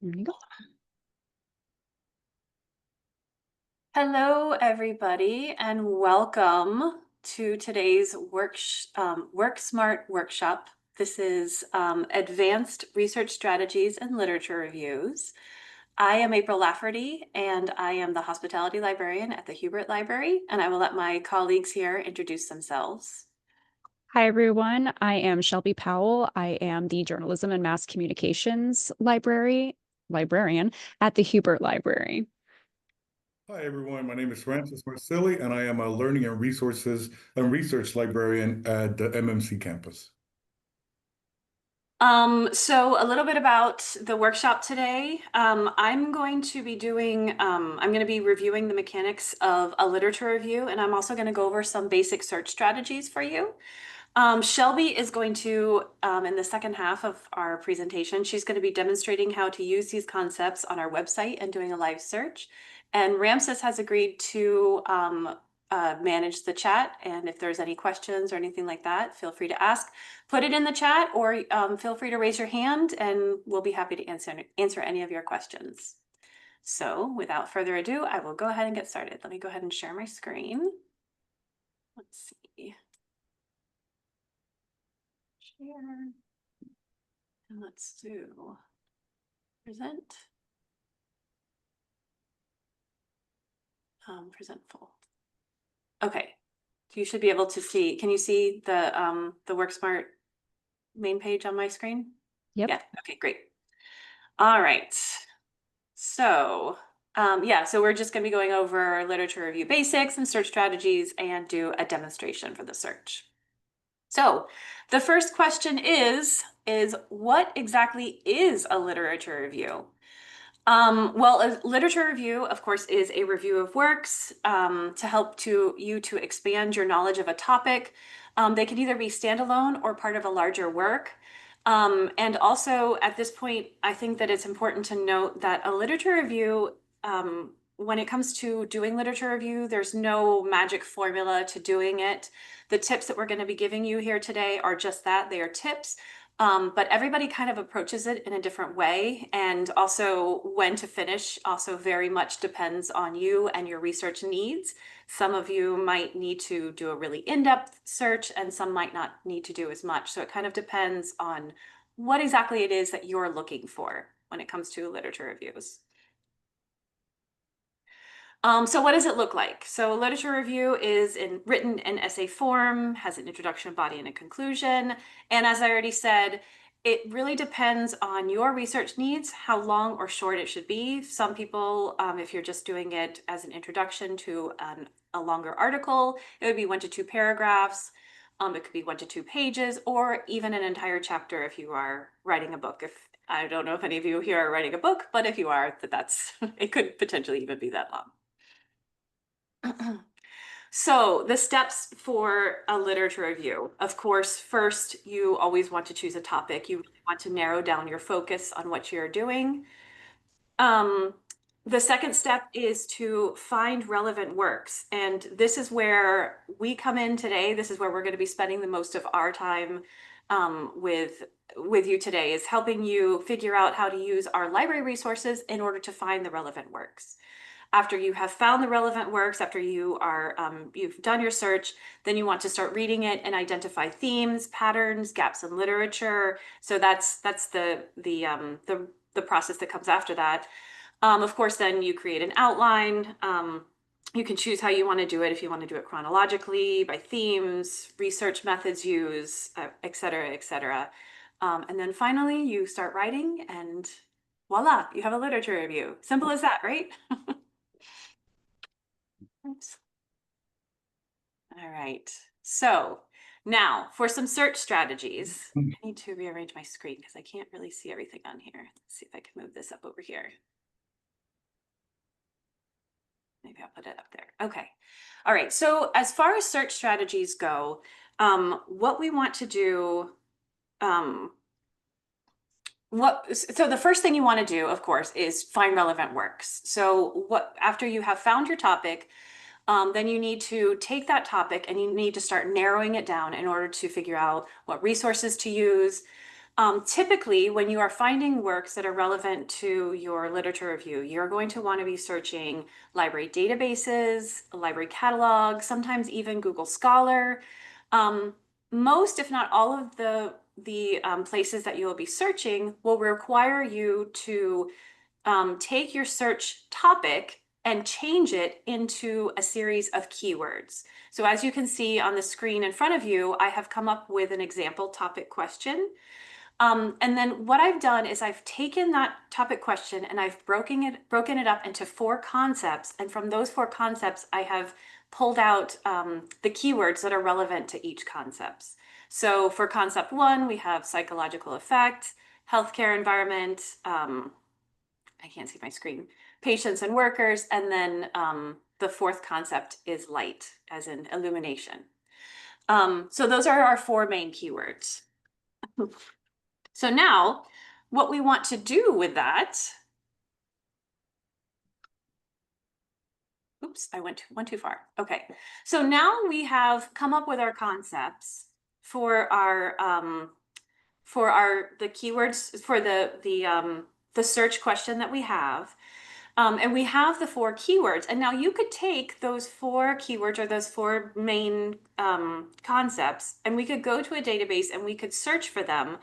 There you go. Hello, everybody, and welcome to today's Work Smart workshop. This is Advanced Research Strategies and Literature Reviews. I am April Lafferty, and I am the Hospitality Librarian at the Hubert Library, and I will let my colleagues here introduce themselves. Hi, everyone. I am Shelby Powell. I am the Journalism and Mass Communications librarian at the Hubert Library. Hi, everyone. My name is Francis Marsili, and I am a Learning and Resources and Research Librarian at the MMC campus. So a little bit about the workshop today. I'm going to be reviewing the mechanics of a literature review, and I'm also going to go over some basic search strategies for you. Shelby is going to, in the second half of our presentation, she's going to be demonstrating how to use these concepts on our website and doing a live search. And Ramses has agreed to manage the chat. And if there's any questions or anything like that, feel free to ask. Put it in the chat or feel free to raise your hand and we'll be happy to answer any of your questions. So without further ado, I will go ahead and get started. Let me go ahead and share my screen. Let's see. Share. And let's do present. Present full. Okay, you should be able to see. Can you see the WorkSmart main page on my screen? Yep. Yeah. Okay, great. All right. So so we're just going to be going over literature review basics and search strategies and do a demonstration for the search. So the first question is what exactly is a literature review? Well, a literature review, of course, is a review of works to help you to expand your knowledge of a topic. They can either be standalone or part of a larger work. And also at this point, I think that it's important to note that a literature review, when it comes to doing literature review, there's no magic formula to doing it. The tips that we're going to be giving you here today are just that, they are tips. But everybody kind of approaches it in a different way. And also when to finish also very much depends on you and your research needs. Some of you might need to do a really in-depth search and some might not need to do as much. So it kind of depends on what exactly it is that you're looking for when it comes to literature reviews. So what does it look like? So a literature review is written in essay form, has an introduction, a body, and a conclusion. And as I already said, it really depends on your research needs, how long or short it should be. Some people, if you're just doing it as an introduction to a longer article, it would be 1 to 2 paragraphs. It could be 1 to 2 pages, or even an entire chapter if you are writing a book. If I don't know if any of you here are writing a book, but if you are, that's it could potentially even be that long. So the steps for a literature review, of course, first, you always want to choose a topic. You want to narrow down your focus on what you're doing. The second step is to find relevant works. And this is where we come in today. This is where we're going to be spending the most of our time with you today, is helping you figure out how to use our library resources in order to find the relevant works. After you have found the relevant works, after you are you've done your search, then you want to start reading it and identify themes, patterns, gaps in literature. So that's the process that comes after that. Of course, then you create an outline. You can choose how you want to do it. If you want to do it chronologically, by themes, research methods used, et cetera, et cetera. And then finally, you start writing and voila, you have a literature review. Simple as that, right? Oops. All right. So now for some search strategies, I need to rearrange my screen because I can't really see everything on here. Let's see if I can move this up over here. Maybe I'll put it up there. Okay. All right. So as far as search strategies go, what we want to do, so the first thing you want to do, of course, is find relevant works. So after you have found your topic, then you need to take that topic and you need to start narrowing it down in order to figure out what resources to use. Typically, when you are finding works that are relevant to your literature review, you're going to want to be searching library databases, library catalog, sometimes even Google Scholar. Most, if not all of the places that you will be searching will require you to take your search topic and change it into a series of keywords. So as you can see on the screen in front of you, I have come up with an example topic question. And then what I've done is I've taken that topic question and I've broken it up into 4 concepts. And from those 4 concepts, I have pulled out the keywords that are relevant to each concept. So for concept 1, we have psychological effect, healthcare environment, I can't see my screen, patients and workers, and then the 4th concept is light, as in illumination. So those are our 4 main keywords. So now what we want to do with that, oops, I went too far. Okay, so now we have come up with our concepts for the keywords for the search question that we have. And we have the 4 keywords. And now you could take those 4 keywords or those 4 main concepts, and we could go to a database and we could search for them,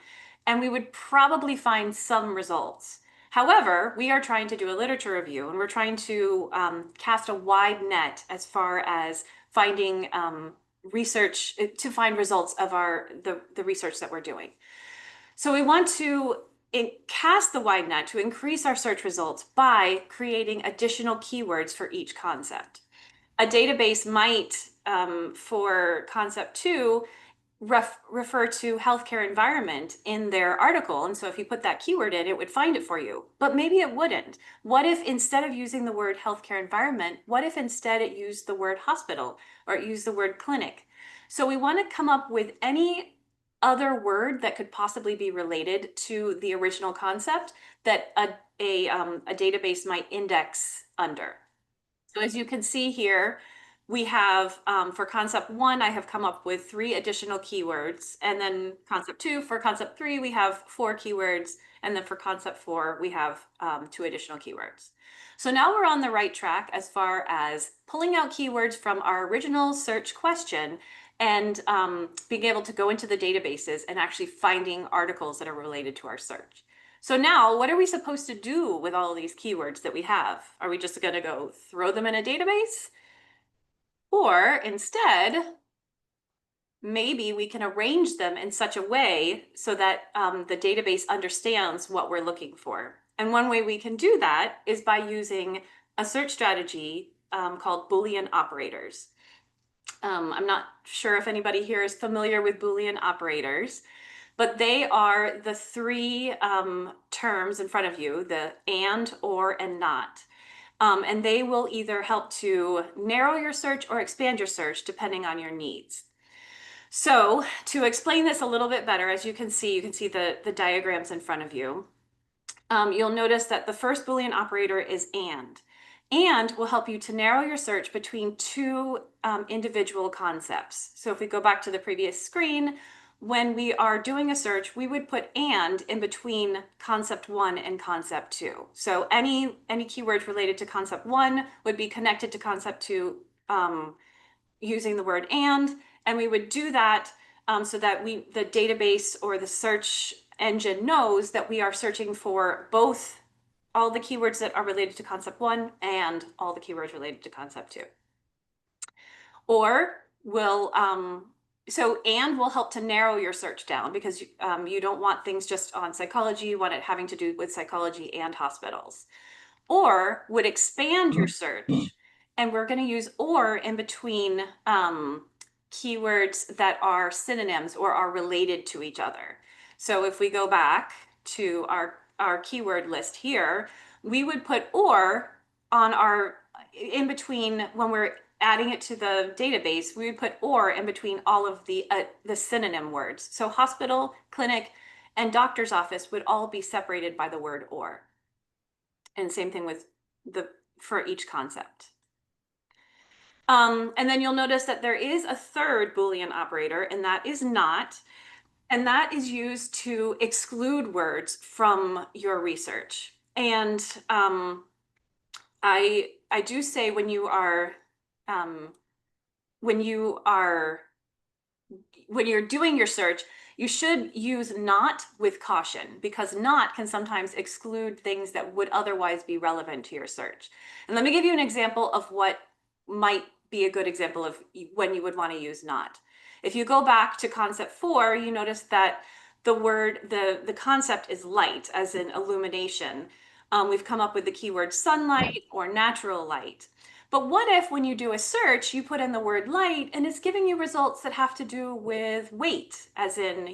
and we would probably find some results. However, we are trying to do a literature review, and we're trying to cast a wide net as far as finding research to find results of the research that we're doing. So we want to cast the wide net to increase our search results by creating additional keywords for each concept. A database might, for concept 2, refer to healthcare environment in their article. And so if you put that keyword in, it would find it for you. But maybe it wouldn't. What if instead of using the word healthcare environment, what if instead it used the word hospital or it used the word clinic? So we want to come up with any other word that could possibly be related to the original concept that a database might index under. So as you can see here, we have, for concept 1, I have come up with 3 additional keywords. And then concept 2, for concept 3, we have 4 keywords. And then for concept 4, we have 2 additional keywords. So now we're on the right track as far as pulling out keywords from our original search question and being able to go into the databases and actually finding articles that are related to our search. So now what are we supposed to do with all these keywords that we have? Are we just going to go throw them in a database? Or instead, maybe we can arrange them in such a way so that the database understands what we're looking for. And one way we can do that is by using a search strategy called Boolean operators. I'm not sure if anybody here is familiar with Boolean operators, but they are the 3 terms in front of you, the and, or, and not. And they will either help to narrow your search or expand your search depending on your needs. So to explain this a little bit better, as you can see the diagrams in front of you. You'll notice that the first Boolean operator is and will help you to narrow your search between 2 individual concepts. So if we go back to the previous screen, when we are doing a search, we would put and in between concept 1 and concept 2. So any keywords related to concept 1 would be connected to concept 2 using the word and we would do that so that the database or the search engine knows that we are searching for both all the keywords that are related to concept 1 and all the keywords related to concept 2. Or will and will help to narrow your search down because you don't want things just on psychology, you want it having to do with psychology and hospitals. Or would expand your search, and we're going to use or in between keywords that are synonyms or are related to each other. So if we go back to our keyword list here, we would put or on our in between when we're adding it to the database, we would put or in between all of the synonym words. So hospital, clinic, and doctor's office would all be separated by the word or. And same thing with for each concept. And then you'll notice that there is a third Boolean operator, and that is not. And that is used to exclude words from your research. And I do say when you are when you're doing your search, you should use not with caution, because not can sometimes exclude things that would otherwise be relevant to your search. And let me give you an example of what might be a good example of when you would want to use not. If you go back to concept 4, you notice that the concept is light, as in illumination. We've come up with the keyword sunlight or natural light. But what if when you do a search, you put in the word light and it's giving you results that have to do with weight, as in,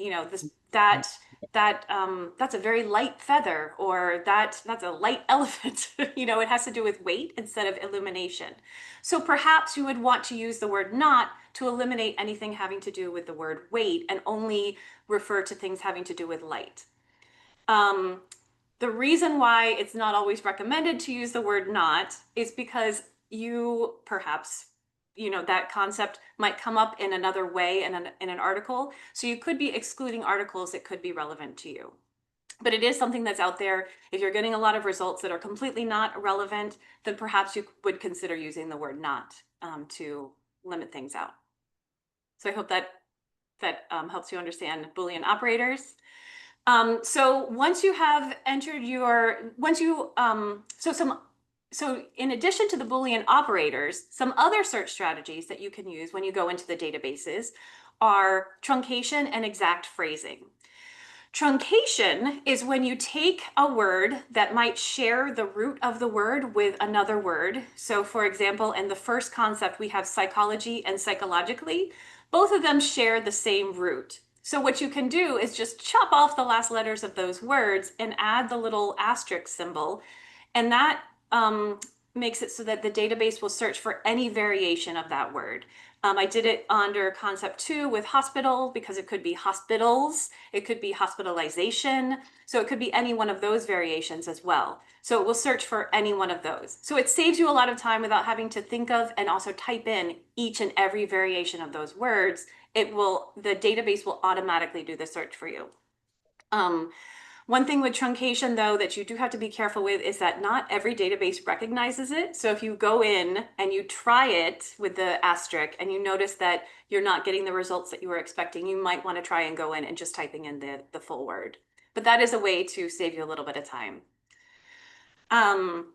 that's a very light feather, or that's a light elephant. It has to do with weight instead of illumination. So perhaps you would want to use the word not to eliminate anything having to do with the word weight and only refer to things having to do with light. The reason why it's not always recommended to use the word not is because you perhaps, that concept might come up in another way in an article. So you could be excluding articles that could be relevant to you. But it is something that's out there. If you're getting a lot of results that are completely not relevant, then perhaps you would consider using the word not to limit things out. So I hope that helps you understand Boolean operators. So once you have entered so in addition to the Boolean operators, some other search strategies that you can use when you go into the databases are truncation and exact phrasing. Truncation is when you take a word that might share the root of the word with another word. So for example, in the first concept, we have psychology and psychologically. Both of them share the same root. So what you can do is just chop off the last letters of those words and add the little asterisk symbol. And that makes it so that the database will search for any variation of that word. I did it under concept 2 with hospital, because it could be hospitals, it could be hospitalization, so it could be any one of those variations as well. So it will search for any one of those. So it saves you a lot of time without having to think of and also type in each and every variation of those words. The database will automatically do the search for you. One thing with truncation, though, that you do have to be careful with is that not every database recognizes it. So if you go in and you try it with the asterisk and you notice that you're not getting the results that you were expecting, you might want to try and go in and just typing in the full word. But that is a way to save you a little bit of time. And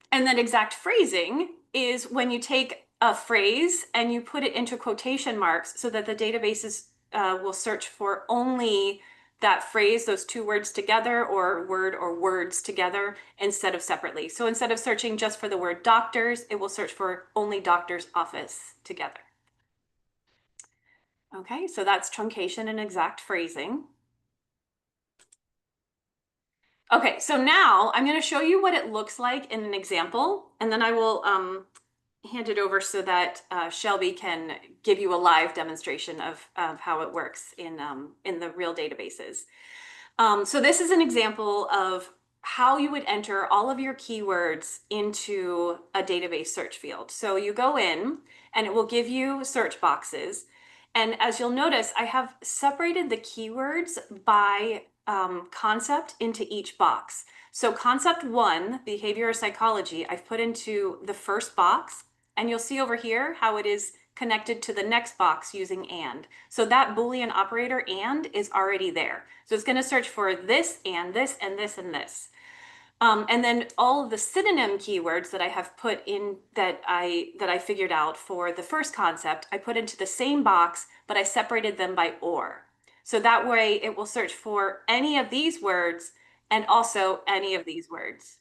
then exact phrasing is when you take a phrase and you put it into quotation marks so that the databases will search for only that phrase, those two words together, or word or words together, instead of separately. So instead of searching just for the word doctors, it will search for only doctor's office together. Okay, so that's truncation and exact phrasing. Okay, so now I'm going to show you what it looks like in an example, and then I will hand it over so that Shelby can give you a live demonstration of how it works in the real databases. So this is an example of how you would enter all of your keywords into a database search field. So you go in and it will give you search boxes. And as you'll notice, I have separated the keywords by concept into each box. So concept 1, behavior or psychology, I've put into the first box, and you'll see over here how it is connected to the next box using and. So that Boolean operator and is already there. So it's going to search for this and this and this and this. And then all of the synonym keywords that I have put in that I figured out for the first concept, I put into the same box, but I separated them by or. So that way it will search for any of these words and also any of these words.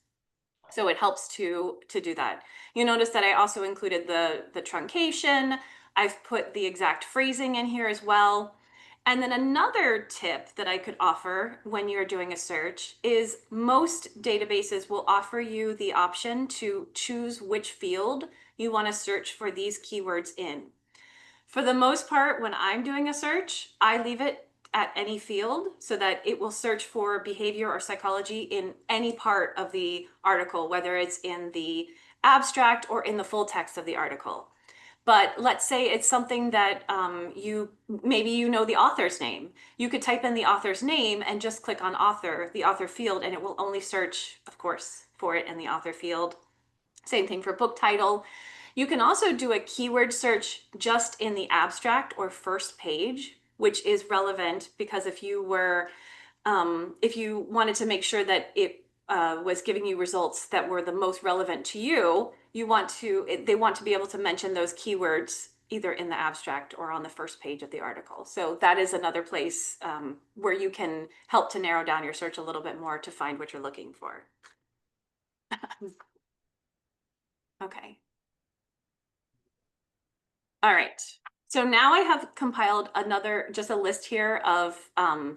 So it helps to do that. You notice that I also included the truncation. I've put the exact phrasing in here as well. And then another tip that I could offer when you're doing a search is most databases will offer you the option to choose which field you want to search for these keywords in. For the most part, when I'm doing a search, I leave it at any field so that it will search for behavior or psychology in any part of the article, whether it's in the abstract or in the full text of the article. But let's say it's something that maybe you know the author's name. You could type in the author's name and just click on author, the author field, and it will only search, of course, for it in the author field. Same thing for book title. You can also do a keyword search just in the abstract or first page, which is relevant because if you wanted to make sure that it was giving you results that were the most relevant to you, they want to be able to mention those keywords either in the abstract or on the first page of the article. So that is another place where you can help to narrow down your search a little bit more to find what you're looking for. Okay. All right. So now I have compiled just a list here of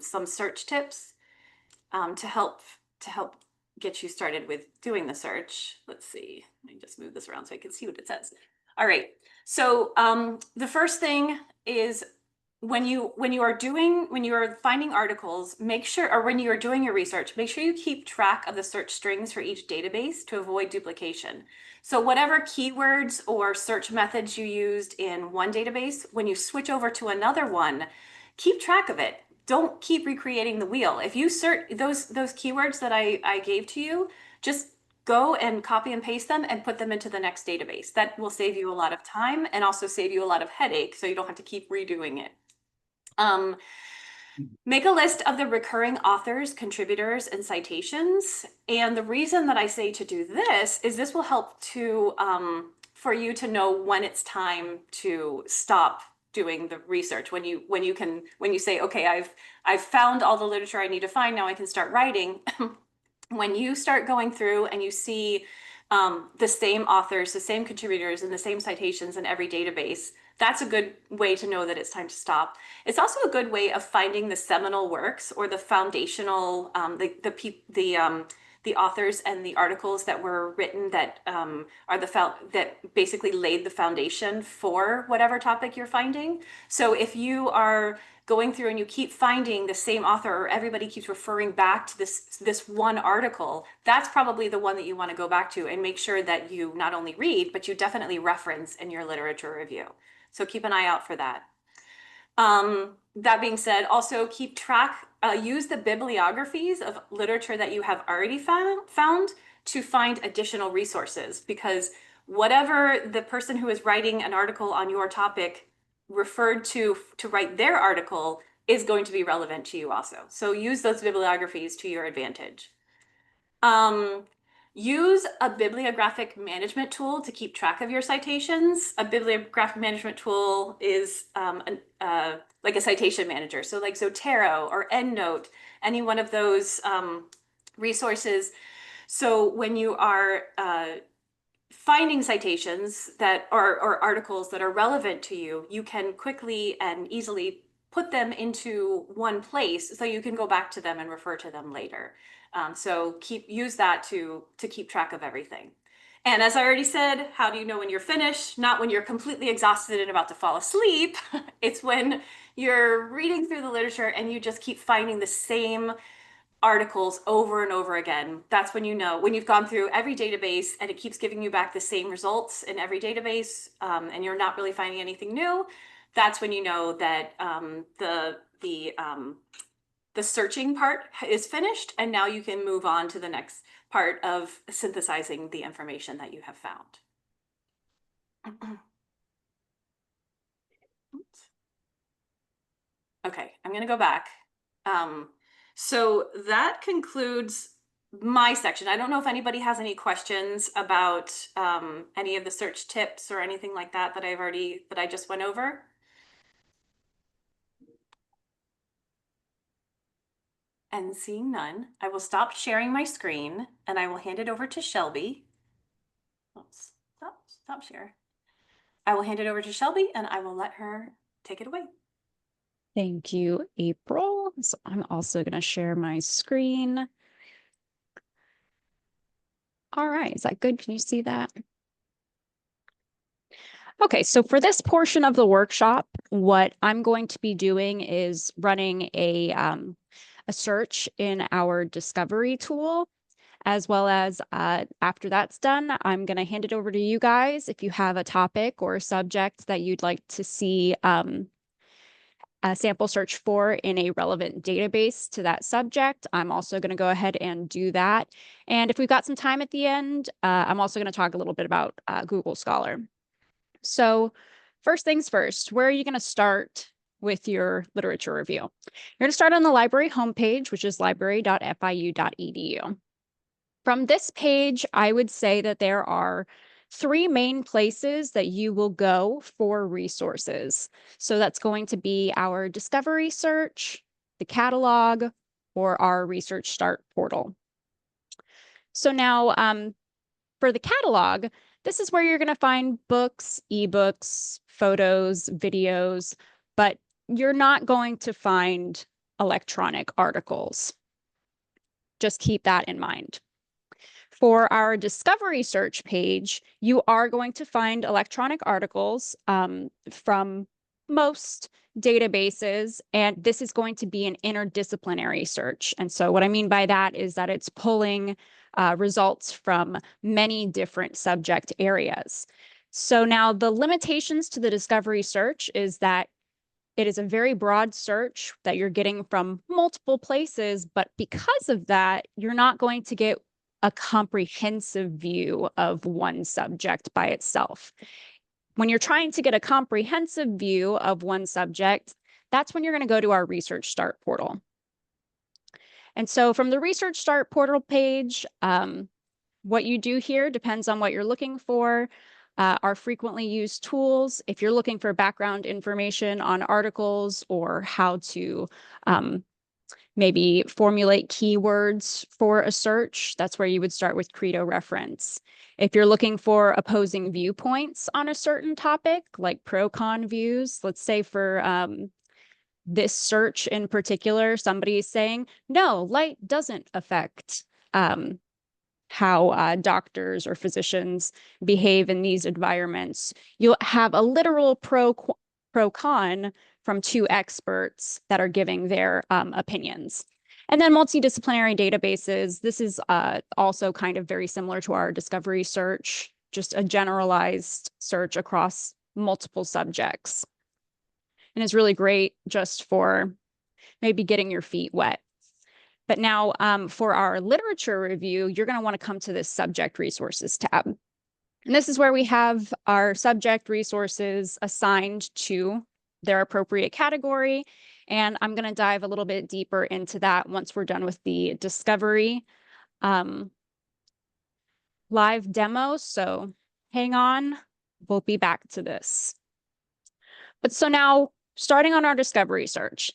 some search tips to help get you started with doing the search. Let's see. Let me just move this around so I can see what it says. All right. So the first thing is when you are finding articles, make sure, or when you are doing your research, make sure you keep track of the search strings for each database to avoid duplication. So whatever keywords or search methods you used in one database, when you switch over to another one, keep track of it. Don't keep recreating the wheel. If you search those keywords that I gave to you, just go and copy and paste them and put them into the next database. That will save you a lot of time and also save you a lot of headache, so you don't have to keep redoing it. Make a list of the recurring authors, contributors, and citations. And the reason that I say to do this is this will help to for you to know when it's time to stop doing the research. When you say, okay, I've found all the literature I need to find, now I can start writing. When you start going through and you see the same authors, the same contributors, and the same citations in every database, that's a good way to know that it's time to stop. It's also a good way of finding the seminal works or the foundational, the authors and the articles that were written that that basically laid the foundation for whatever topic you're finding. So if you are going through and you keep finding the same author, or everybody keeps referring back to this one article, that's probably the one that you want to go back to and make sure that you not only read, but you definitely reference in your literature review. So keep an eye out for that. That being said, also keep track, use the bibliographies of literature that you have already found to find additional resources, because whatever the person who is writing an article on your topic referred to write their article is going to be relevant to you also. So use those bibliographies to your advantage. Use a bibliographic management tool to keep track of your citations. A bibliographic management tool is like a citation manager. So like Zotero or EndNote, any one of those resources. So when you are finding citations that or articles that are relevant to you, you can quickly and easily put them into one place so you can go back to them and refer to them later. So use that to keep track of everything. And as I already said, how do you know when you're finished? Not when you're completely exhausted and about to fall asleep. It's when you're reading through the literature and you just keep finding the same articles over and over again. That's when you know, when you've gone through every database and it keeps giving you back the same results in every database, and you're not really finding anything new. That's when you know that the searching part is finished, and now you can move on to the next part of synthesizing the information that you have found. Okay, I'm going to go back. So that concludes my section. I don't know if anybody has any questions about any of the search tips or anything like that that I just went over. And seeing none, I will stop sharing my screen and I will hand it over to Shelby. Oops, stop share. I will hand it over to Shelby and I will let her take it away. Thank you, April. So I'm also going to share my screen. All right, is that good? Can you see that? Okay, so for this portion of the workshop, what I'm going to be doing is running a search in our discovery tool. as well as after that's done, I'm going to hand it over to you guys. If you have a topic or a subject that you'd like to see a sample search for in a relevant database to that subject, I'm also going to go ahead and do that. And if we've got some time at the end, I'm also going to talk a little bit about Google Scholar. So first things first, where are you going to start with your literature review? You're going to start on the library homepage, which is library.fiu.edu. From this page, I would say that there are 3 main places that you will go for resources. So that's going to be our discovery search, the catalog, or our research start portal. So now for the catalog, this is where you're going to find books, ebooks, photos, videos, but you're not going to find electronic articles. Just keep that in mind. For our discovery search page, you are going to find electronic articles from most databases, and this is going to be an interdisciplinary search. And so what I mean by that is that it's pulling results from many different subject areas. So now the limitations to the discovery search is that it is a very broad search that you're getting from multiple places, but because of that, you're not going to get a comprehensive view of one subject by itself. When you're trying to get a comprehensive view of one subject, that's when you're going to go to our Research Start portal. And so from the Research Start portal page, what you do here depends on what you're looking for. Our frequently used tools, if you're looking for background information on articles or how to maybe formulate keywords for a search, that's where you would start with Credo reference. If you're looking for opposing viewpoints on a certain topic, like pro-con views, let's say for this search in particular, somebody is saying, no, light doesn't affect how doctors or physicians behave in these environments. You'll have a literal pro-con from 2 experts that are giving their opinions. And then multidisciplinary databases. This is also kind of very similar to our discovery search, just a generalized search across multiple subjects. And it's really great just for maybe getting your feet wet. But now for our literature review, you're going to want to come to this subject resources tab. And this is where we have our subject resources assigned to their appropriate category. And I'm going to dive a little bit deeper into that once we're done with the discovery live demo. So hang on, we'll be back to this. But so now starting on our discovery search,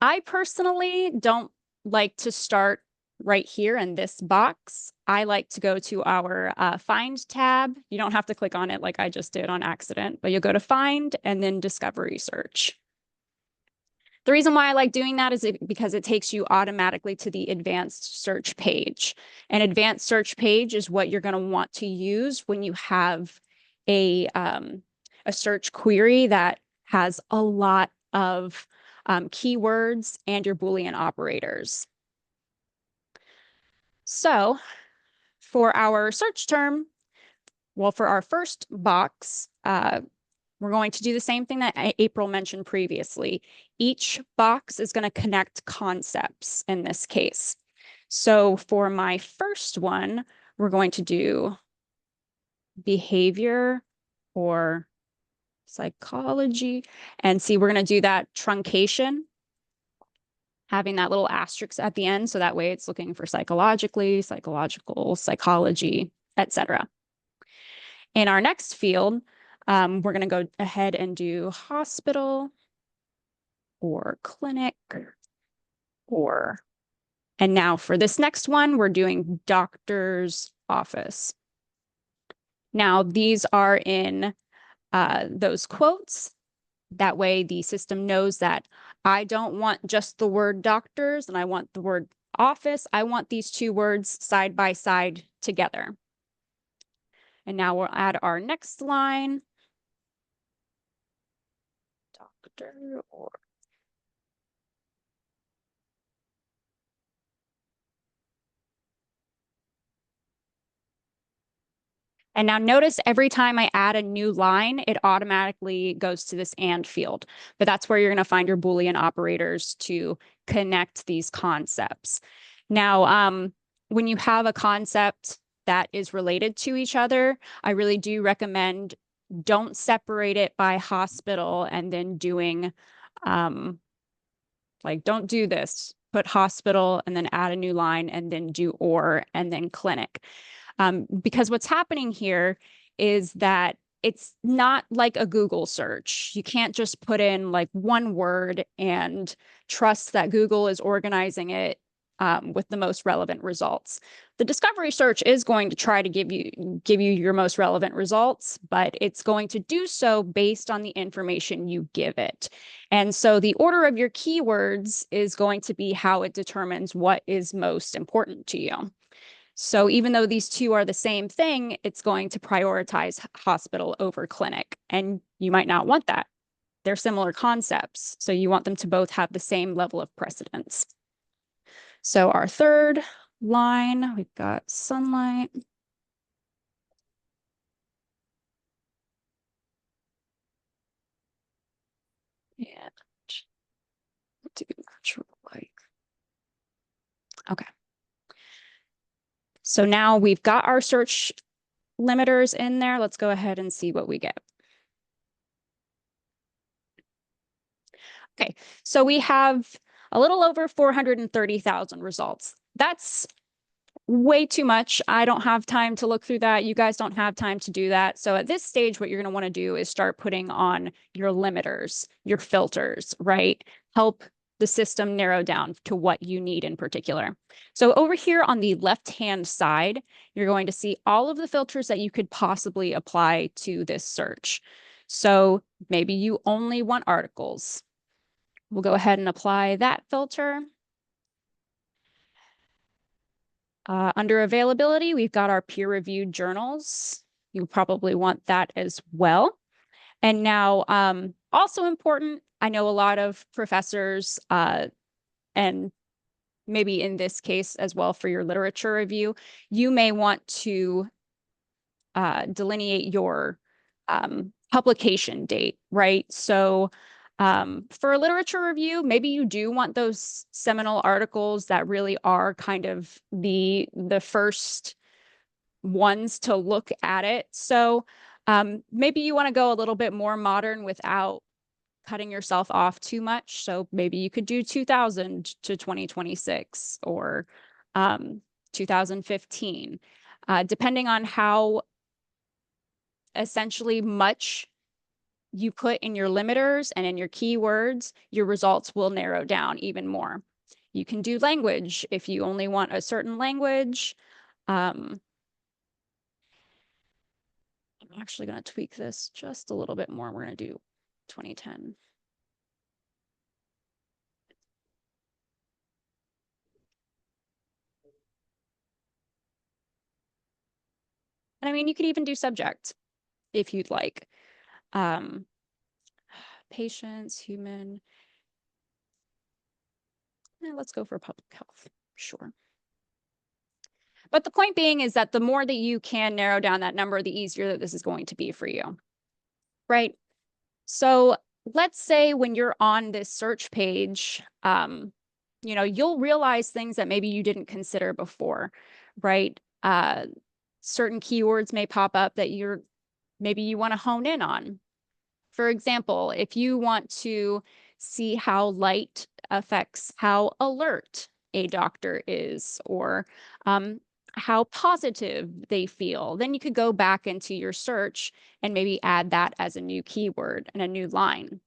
I personally don't like to start right here in this box. I like to go to our Find tab. You don't have to click on it like I just did on accident, but you'll go to Find and then Discovery Search. The reason why I like doing that is because it takes you automatically to the advanced search page. An advanced search page is what you're going to want to use when you have a search query that has a lot of keywords and your Boolean operators. So for our search term, well, for our first box, we're going to do the same thing that April mentioned previously. Each box is going to connect concepts in this case. So for my first one, we're going to do behavior or psychology. And see, we're going to do that truncation, having that little asterisk at the end. So that way it's looking for psychologically, psychological, psychology, etc. In our next field, we're going to go ahead and do hospital or clinic or, and now for this next one, we're doing doctor's office. Now these are in those quotes. That way the system knows that I don't want just the word doctors and I want the word office. I want these 2 words side by side together. And now we'll add our next line. Doctor or And now notice every time I add a new line, it automatically goes to this and field. But that's where you're going to find your Boolean operators to connect these concepts. Now, when you have a concept that is related to each other, I really do recommend don't separate it by hospital and then doing, like, don't do this. Put hospital and then add a new line and then do or and then clinic. Because what's happening here is that it's not like a Google search. You can't just put in like one word and trust that Google is organizing it with the most relevant results. The discovery search is going to try to give you your most relevant results, but it's going to do so based on the information you give it. And so the order of your keywords is going to be how it determines what is most important to you. So even though these two are the same thing, it's going to prioritize hospital over clinic. And you might not want that. They're similar concepts. So you want them to both have the same level of precedence. So our third line, we've got sunlight. And do natural light. Okay. So now we've got our search limiters in there. Let's go ahead and see what we get. Okay, so we have a little over 430,000 results. That's way too much. I don't have time to look through that. You guys don't have time to do that. So at this stage, what you're going to want to do is start putting on your limiters, your filters, right? Help the system narrow down to what you need in particular. So over here on the left-hand side, you're going to see all of the filters that you could possibly apply to this search. So maybe you only want articles. We'll go ahead and apply that filter. Under availability, we've got our peer-reviewed journals. You probably want that as well. And now, also important, I know a lot of professors, and maybe in this case as well for your literature review, you may want to delineate your publication date, right? So for a literature review, maybe you do want those seminal articles that really are kind of the first ones to look at it. So maybe you want to go a little bit more modern without cutting yourself off too much. So maybe you could do 2000 to 2026 or 2015, depending on how essentially much you put in your limiters and in your keywords, your results will narrow down even more. You can do language if you only want a certain language. I'm actually going to tweak this just a little bit more. We're going to do 2010. And I mean, you could even do subject if you'd like. Patients, human. Let's go for public health. Sure. But the point being is that the more that you can narrow down that number, the easier that this is going to be for you, right? So let's say when you're on this search page, you'll realize things that maybe you didn't consider before, right? Certain keywords may pop up that maybe you want to hone in on. For example, if you want to see how light affects how alert a doctor is, or how positive they feel, then you could go back into your search and maybe add that as a new keyword and a new line.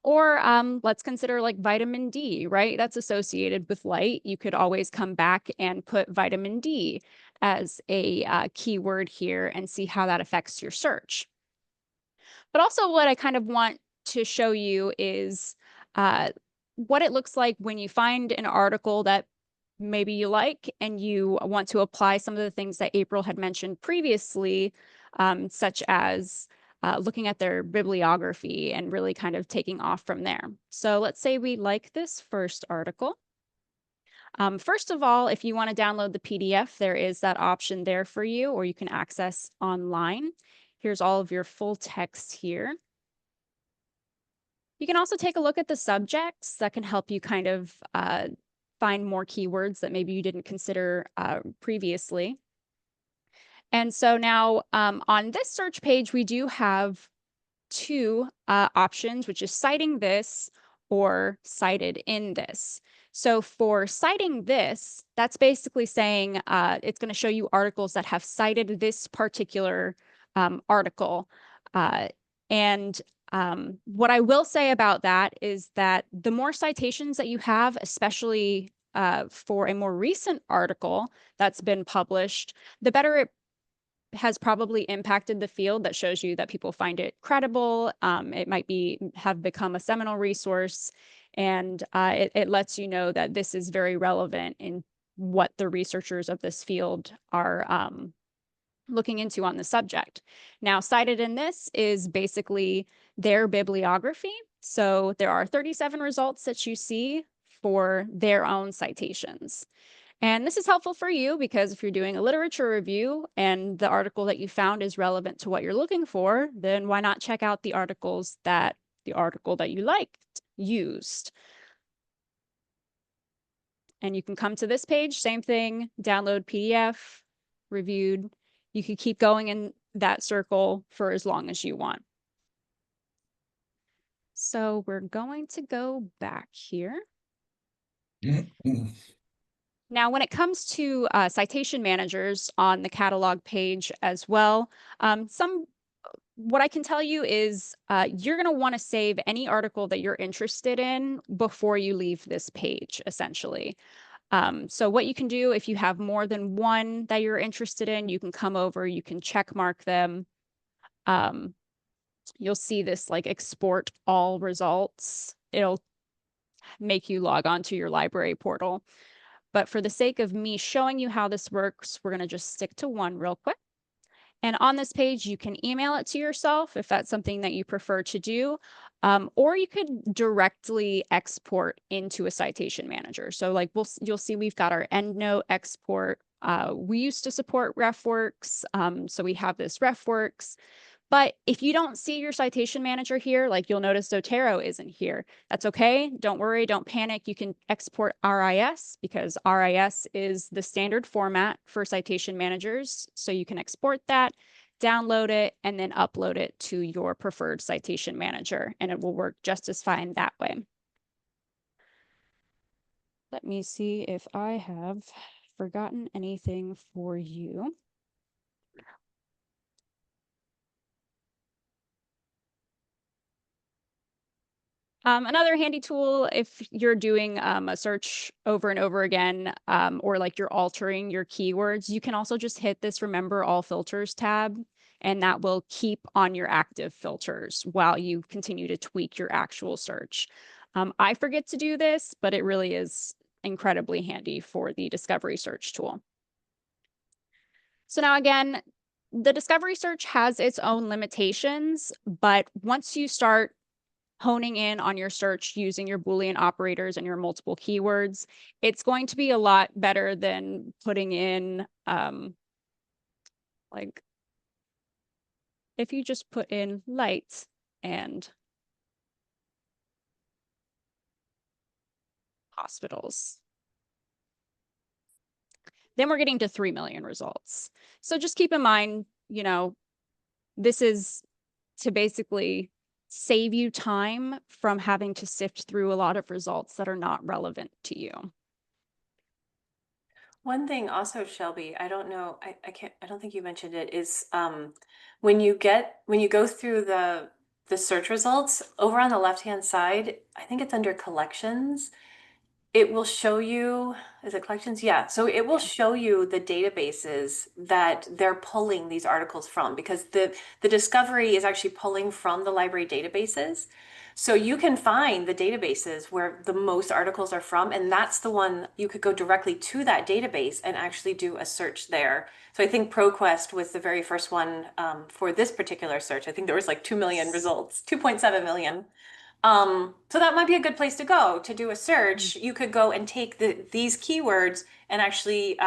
Or let's consider like vitamin D, right? That's associated with light. You could always come back and put vitamin D as a keyword here and see how that affects your search. But also what I kind of want to show you is what it looks like when you find an article that maybe you like and you want to apply some of the things that April had mentioned previously, such as looking at their bibliography and really kind of taking off from there. So let's say we like this first article. First of all, if you want to download the PDF, there is that option there for you, or you can access online. Here's all of your full text here. You can also take a look at the subjects that can help you kind of find more keywords that maybe you didn't consider previously. And so now on this search page, we do have two options, which is citing this or cited in this. So for citing this, that's basically saying it's going to show you articles that have cited this particular article. And what I will say about that is that the more citations that you have, especially for a more recent article that's been published, the better it has probably impacted the field. That shows you that people find it credible. It might have become a seminal resource, and it lets you know that this is very relevant in what the researchers of this field are looking into on the subject. Now, cited in this is basically their bibliography. So there are 37 results that you see for their own citations. And this is helpful for you because if you're doing a literature review and the article that you found is relevant to what you're looking for, then why not check out the article that you liked used. And you can come to this page, same thing, download PDF, reviewed. You can keep going in that circle for as long as you want. So we're going to go back here. Now, when it comes to citation managers on the catalog page as well, what I can tell you is you're going to want to save any article that you're interested in before you leave this page, essentially. So what you can do if you have more than one that you're interested in, you can come over, you can check mark them. You'll see this like export all results. It'll make you log on to your library portal. But for the sake of me showing you how this works, we're going to just stick to one real quick. And on this page, you can email it to yourself if that's something that you prefer to do, or you could directly export into a citation manager. So like you'll see we've got our EndNote export. We used to support RefWorks, so we have this RefWorks. But if you don't see your citation manager here, like you'll notice Zotero isn't here. That's okay. Don't worry. Don't panic. You can export RIS because RIS is the standard format for citation managers. So you can export that, download it, and then upload it to your preferred citation manager, and it will work just as fine that way. Let me see if I have forgotten anything for you. Another handy tool, if you're doing a search over and over again, or like you're altering your keywords, you can also just hit this Remember All Filters tab, and that will keep on your active filters while you continue to tweak your actual search. I forget to do this, but it really is incredibly handy for the discovery search tool. So now again, the discovery search has its own limitations, but once you start honing in on your search using your Boolean operators and your multiple keywords, it's going to be a lot better than putting in, like, if you just put in light and hospitals. Then we're getting to 3 million results. So just keep in mind, you know, this is to basically save you time from having to sift through a lot of results that are not relevant to you. One thing also, Shelby, I don't know, I don't think you mentioned it, is when you go through the search results over on the left-hand side, I think it's under collections. It will show you, is it collections? Yeah. So it will show you the databases that they're pulling these articles from, because the discovery is actually pulling from the library databases. So you can find the databases where the most articles are from, and that's the one you could go directly to that database and actually do a search there. So I think ProQuest was the very first one for this particular search. I think there was like 2 million results, 2.7 million. So that might be a good place to go to do a search. You could go and take these keywords and actually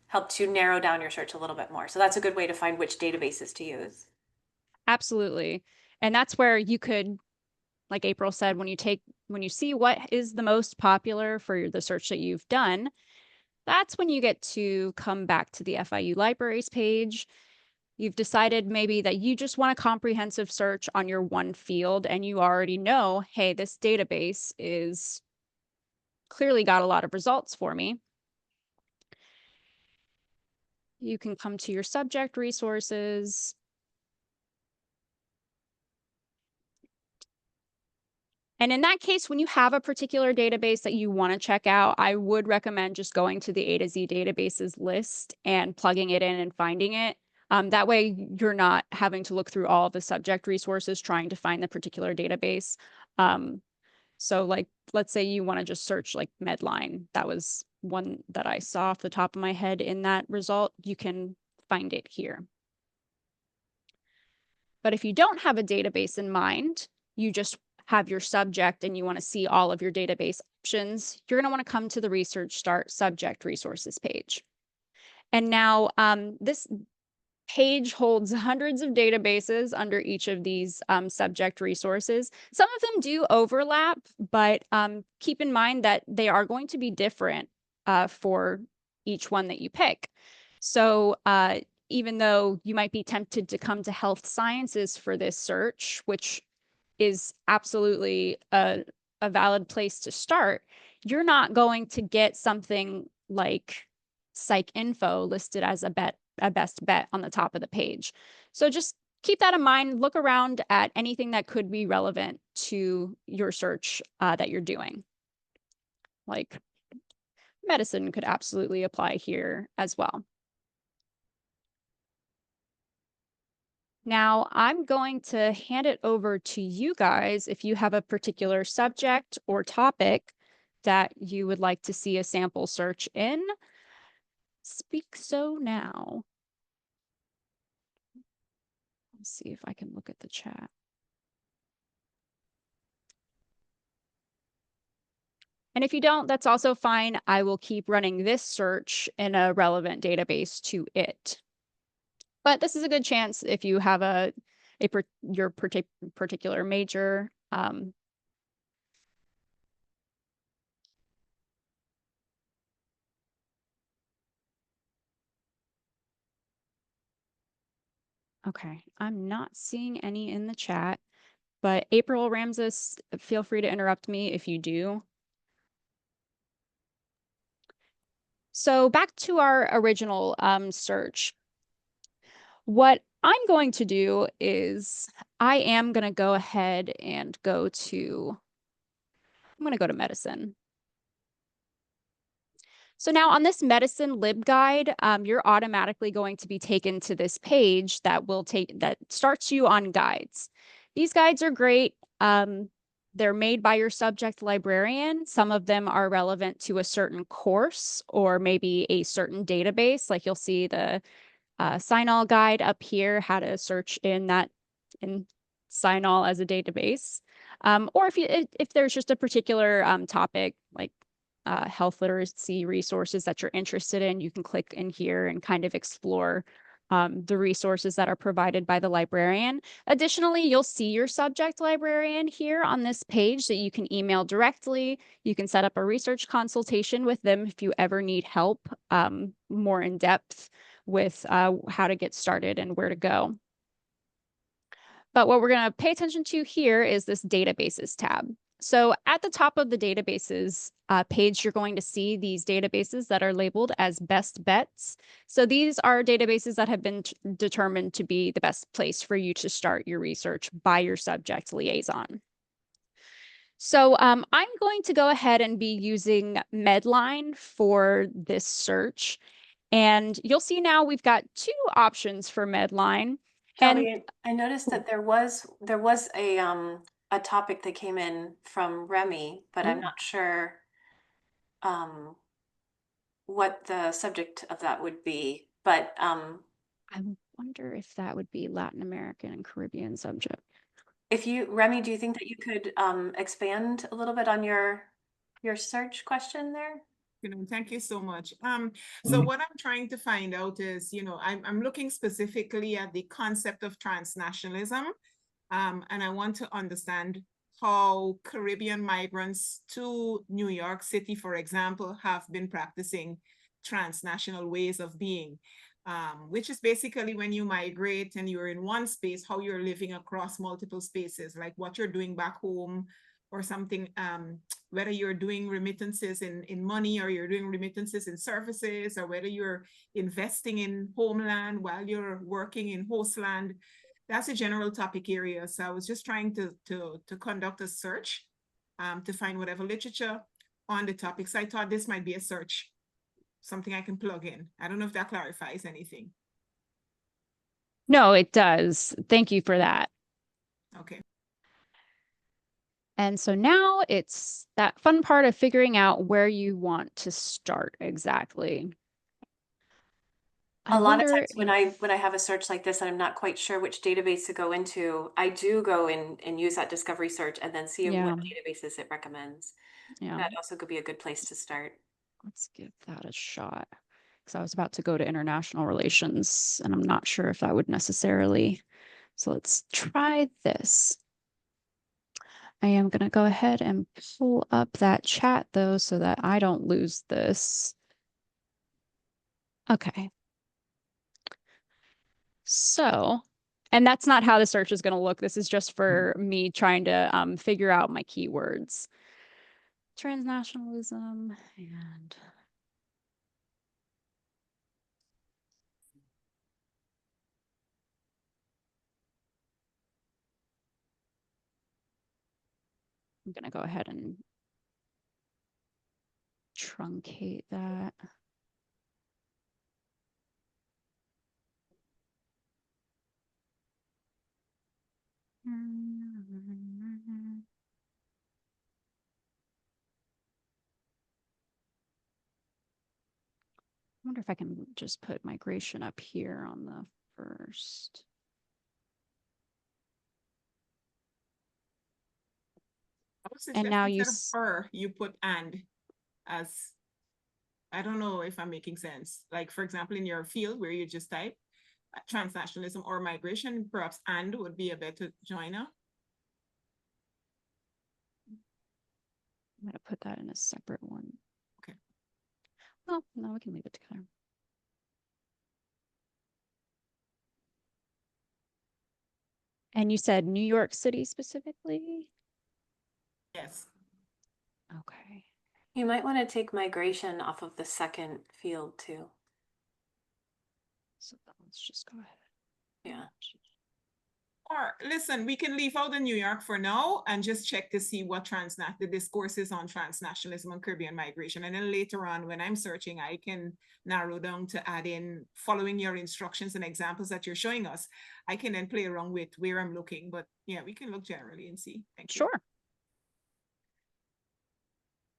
help to narrow down your search a little bit more. So that's a good way to find which databases to use. Absolutely. And that's where you could, like April said, when you see what is the most popular for the search that you've done, that's when you get to come back to the FIU libraries page. You've decided maybe that you just want a comprehensive search on your one field, and you already know, hey, this database is clearly got a lot of results for me. You can come to your subject resources. And in that case, when you have a particular database that you want to check out, I would recommend just going to the A to Z databases list and plugging it in and finding it. That way, you're not having to look through all of the subject resources trying to find the particular database. So like, let's say you want to just search like Medline. That was one that I saw off the top of my head in that result. You can find it here. But if you don't have a database in mind, you just have your subject and you want to see all of your database options, you're going to want to come to the Research Start Subject Resources page. And now this page holds hundreds of databases under each of these subject resources. Some of them do overlap, but keep in mind that they are going to be different for each one that you pick. So even though you might be tempted to come to health sciences for this search, which is absolutely a valid place to start, you're not going to get something like psych info listed as a best bet on the top of the page. So just keep that in mind. Look around at anything that could be relevant to your search that you're doing. Like medicine could absolutely apply here as well. Now, I'm going to hand it over to you guys if you have a particular subject or topic that you would like to see a sample search in. Speak so now. Let's see if I can look at the chat. And if you don't, that's also fine. I will keep running this search in a relevant database to it. But this is a good chance if you have your particular major. Okay, I'm not seeing any in the chat, but April Ramses, feel free to interrupt me if you do. So back to our original search. What I'm going to do is I am going to go ahead and I'm going to go to medicine. So now on this medicine LibGuide, you're automatically going to be taken to this page that starts you on guides. These guides are great. They're made by your subject librarian. Some of them are relevant to a certain course or maybe a certain database. Like you'll see the Signal guide up here, how to search in Signal as a database. Or if there's just a particular topic like health literacy resources that you're interested in, you can click in here and kind of explore the resources that are provided by the librarian. Additionally, you'll see your subject librarian here on this page that you can email directly. You can set up a research consultation with them if you ever need help more in depth with how to get started and where to go. But what we're going to pay attention to here is this databases tab. So at the top of the databases page, you're going to see these databases that are labeled as best bets. So these are databases that have been determined to be the best place for you to start your research by your subject liaison. So I'm going to go ahead and be using Medline for this search. And you'll see now we've got two options for Medline. Kelly, I noticed that there was a topic that came in from Remy, but I'm not sure what the subject of that would be. But I wonder if that would be Latin American and Caribbean subject. Remy, do you think that you could expand a little bit on your search question there? Thank you so much. So what I'm trying to find out is, I'm looking specifically at the concept of transnationalism, and I want to understand how Caribbean migrants to New York City, for example, have been practicing transnational ways of being, which is basically when you migrate and you're in one space, how you're living across multiple spaces, like what you're doing back home or something, whether you're doing remittances in money or you're doing remittances in services, or whether you're investing in homeland while you're working in hostland. That's a general topic area. So I was just trying to conduct a search to find whatever literature on the topic. So I thought this might be a search, something I can plug in. I don't know if that clarifies anything. No, it does. Thank you for that. Okay. And so now it's that fun part of figuring out where you want to start exactly. A lot of times when I have a search like this and I'm not quite sure which database to go into, I do go in and use that discovery search and then see what databases it recommends. Yeah. That also could be a good place to start. Let's give that a shot. Because I was about to go to international relations and I'm not sure if that would necessarily. So let's try this. I am going to go ahead and pull up that chat though, so that I don't lose this. Okay. So, and that's not how the search is going to look. This is just for me trying to figure out my keywords. Transnationalism and I'm going to go ahead and truncate that. I wonder if I can just put migration up here on the first. And now you you put and as, I don't know if I'm making sense. Like, for example, in your field where you just type transnationalism or migration, perhaps and would be a better joiner. I'm going to put that in a separate one. Okay. Well, no, we can leave it together. And you said New York City specifically? Yes. Okay. You might want to take migration off of the second field too. So let's just go ahead. Yeah. Or listen, we can leave out the New York for now and just check to see what the discourse is on transnationalism and Caribbean migration. And then later on, when I'm searching, I can narrow down to add in, following your instructions and examples that you're showing us, I can then play around with where I'm looking. But yeah, we can look generally and see. Thank you. Sure.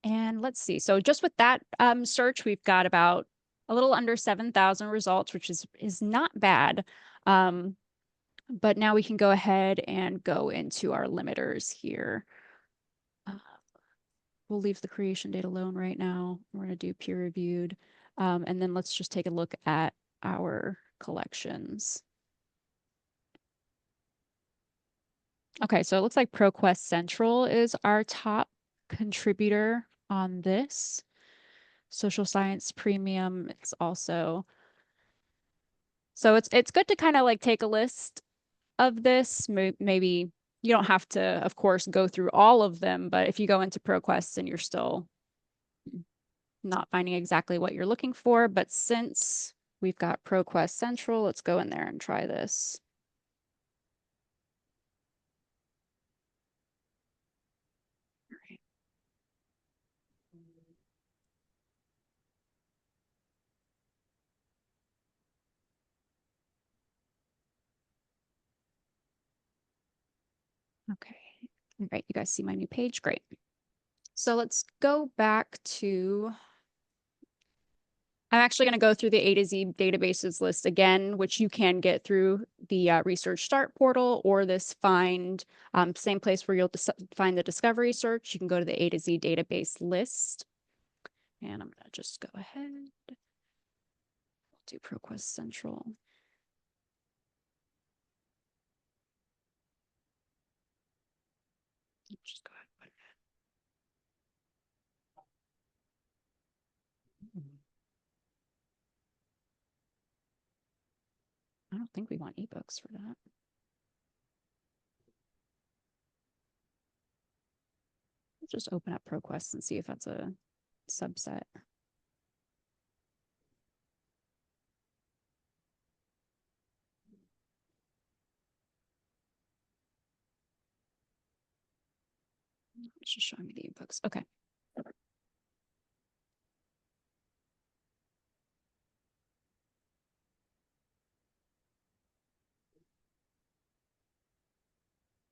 And let's see. So just with that search, we've got about a little under 7,000 results, which is not bad. But now we can go ahead and go into our limiters here. We'll leave the creation date alone right now. We're going to do peer reviewed. And then let's just take a look at our collections. Okay, so it looks like ProQuest Central is our top contributor on this. Social Science Premium, it's also. So it's good to kind of like take a list of this. Maybe you don't have to, of course, go through all of them, but if you go into ProQuest and you're still not finding exactly what you're looking for, but since we've got ProQuest Central, let's go in there and try this. All right. Okay. All right, you guys see my new page? Great. So let's go back to I'm actually going to go through the A to Z databases list again, which you can get through the Research Start portal or this find, same place where you'll find the discovery search. You can go to the A to Z database list. And I'm going to just go ahead. Do ProQuest Central. Just go ahead and put it in. I don't think we want ebooks for that. Let's just open up ProQuest and see if that's a subset. It's just showing me the ebooks. Okay.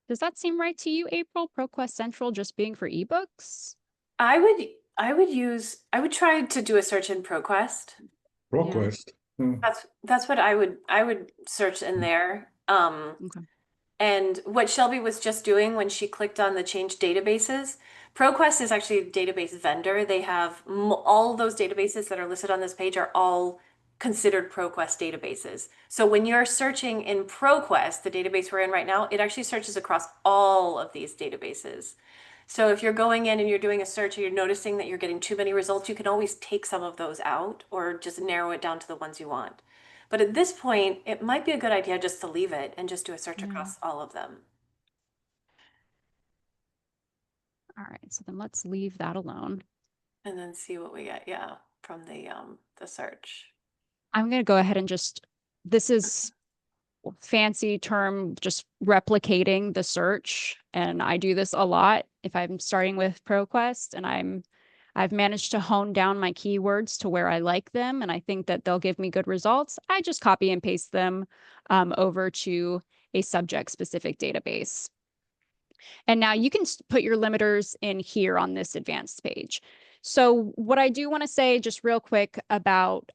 Does that seem right to you, April? ProQuest Central just being for ebooks? I would try to do a search in ProQuest. ProQuest. That's what I would search in there. Okay. And what Shelby was just doing when she clicked on the change databases, ProQuest is actually a database vendor. They have all those databases that are listed on this page are all considered ProQuest databases. So when you're searching in ProQuest, the database we're in right now, it actually searches across all of these databases. So if you're going in and you're doing a search and you're noticing that you're getting too many results, you can always take some of those out or just narrow it down to the ones you want. But at this point, it might be a good idea just to leave it and just do a search across all of them. All right, so then let's leave that alone. And then see what we get, yeah, from the search. I'm going to go ahead and just, this is fancy term, just replicating the search. And I do this a lot if I'm starting with ProQuest and I've managed to hone down my keywords to where I like them. And I think that they'll give me good results. I just copy and paste them over to a subject specific database. And now you can put your limiters in here on this advanced page. So what I do want to say just real quick about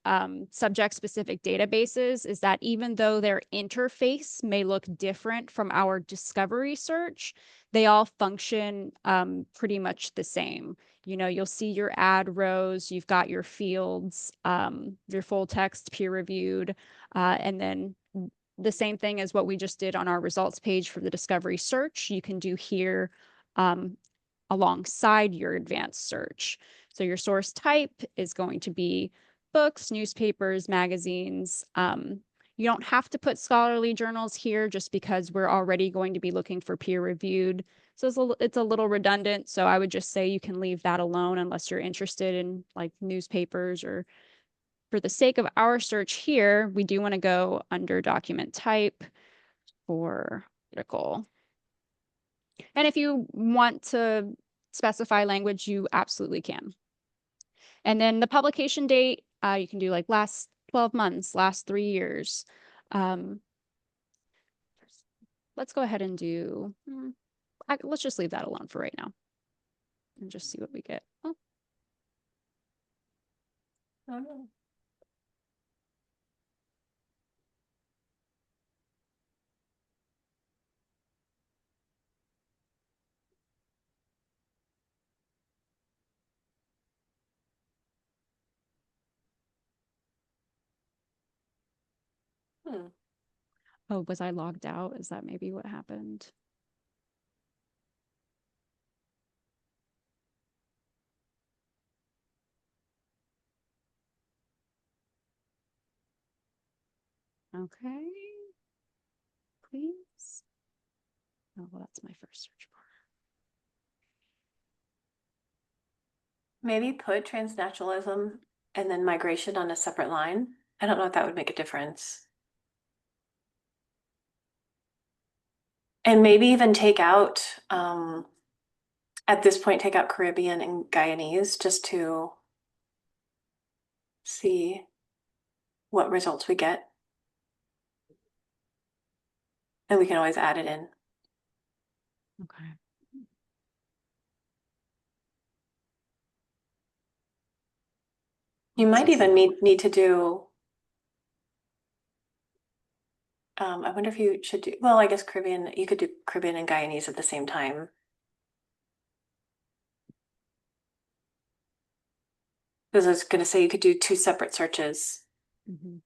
subject-specific databases is that even though their interface may look different from our discovery search, they all function pretty much the same. You know, you'll see your add rows, you've got your fields, your full text peer-reviewed, and then the same thing as what we just did on our results page for the discovery search, you can do here alongside your advanced search. So your source type is going to be books, newspapers, magazines. You don't have to put scholarly journals here just because we're already going to be looking for peer reviewed. So it's a little redundant. So I would just say you can leave that alone unless you're interested in like newspapers or for the sake of our search here, we do want to go under document type for article. And if you want to specify language, you absolutely can. And then the publication date, you can do like last 12 months, last 3 years. Let's go ahead and do, let's just leave that alone for right now and just see what we get. Oh. Oh, no. Oh, was I logged out? Is that maybe what happened? Okay. Please. Oh, well, that's my first search bar. Maybe put transnationalism and then migration on a separate line. I don't know if that would make a difference. And maybe even take out, at this point, take out Caribbean and Guyanese just to see what results we get. And we can always add it in. Okay. You might even need to do, I wonder if you should do, well, I guess Caribbean, you could do Caribbean and Guyanese at the same time. Because I was going to say you could do 2 separate searches. Mhm.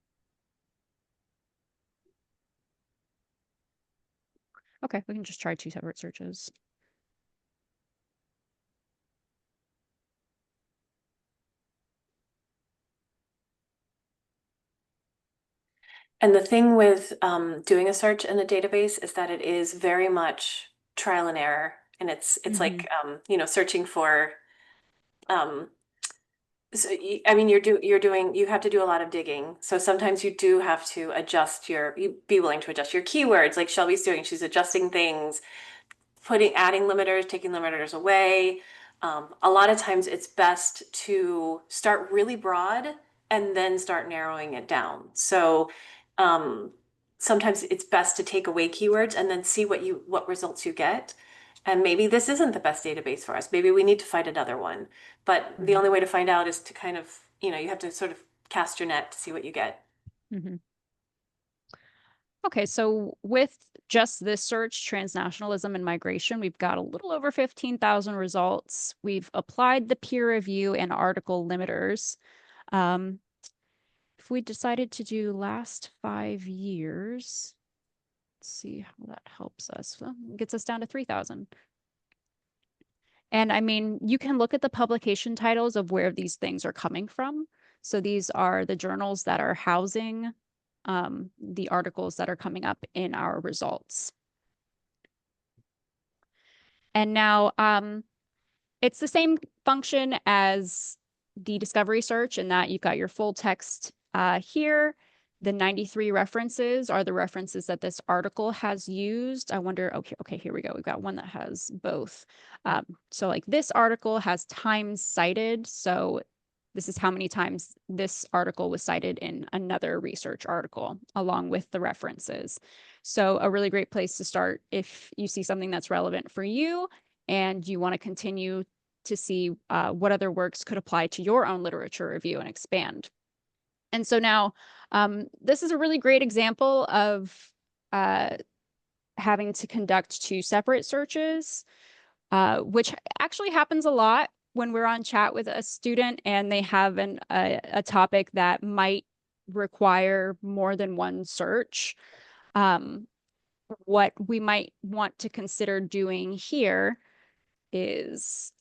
Okay, we can just try 2 separate searches. And the thing with doing a search in a database is that it is very much trial and error. And it's like, you know, searching for, so I mean, you have to do a lot of digging. So sometimes you do have to adjust you be willing to adjust your keywords, like Shelby's doing. She's adjusting things, adding limiters, taking limiters away. A lot of times it's best to start really broad and then start narrowing it down. So sometimes it's best to take away keywords and then see what results you get. And maybe this isn't the best database for us. Maybe we need to find another one. But the only way to find out is to kind of, you know, you have to sort of cast your net to see what you get. Okay, so with just this search, transnationalism and migration, we've got a little over 15,000 results. We've applied the peer review and article limiters. If we decided to do last 5 years, let's see how that helps us. Well, it gets us down to 3,000. And I mean, you can look at the publication titles of where these things are coming from. So these are the journals that are housing the articles that are coming up in our results. And now it's the same function as the discovery search in that you've got your full text here. The 93 references are the references that this article has used. I wonder, okay, here we go. We've got one that has both. So like this article has times cited. So this is how many times this article was cited in another research article, along with the references. So a really great place to start if you see something that's relevant for you and you want to continue to see what other works could apply to your own literature review and expand. And so now this is a really great example of having to conduct 2 separate searches, which actually happens a lot when we're on chat with a student and they have a topic that might require more than one search. What we might want to consider doing here is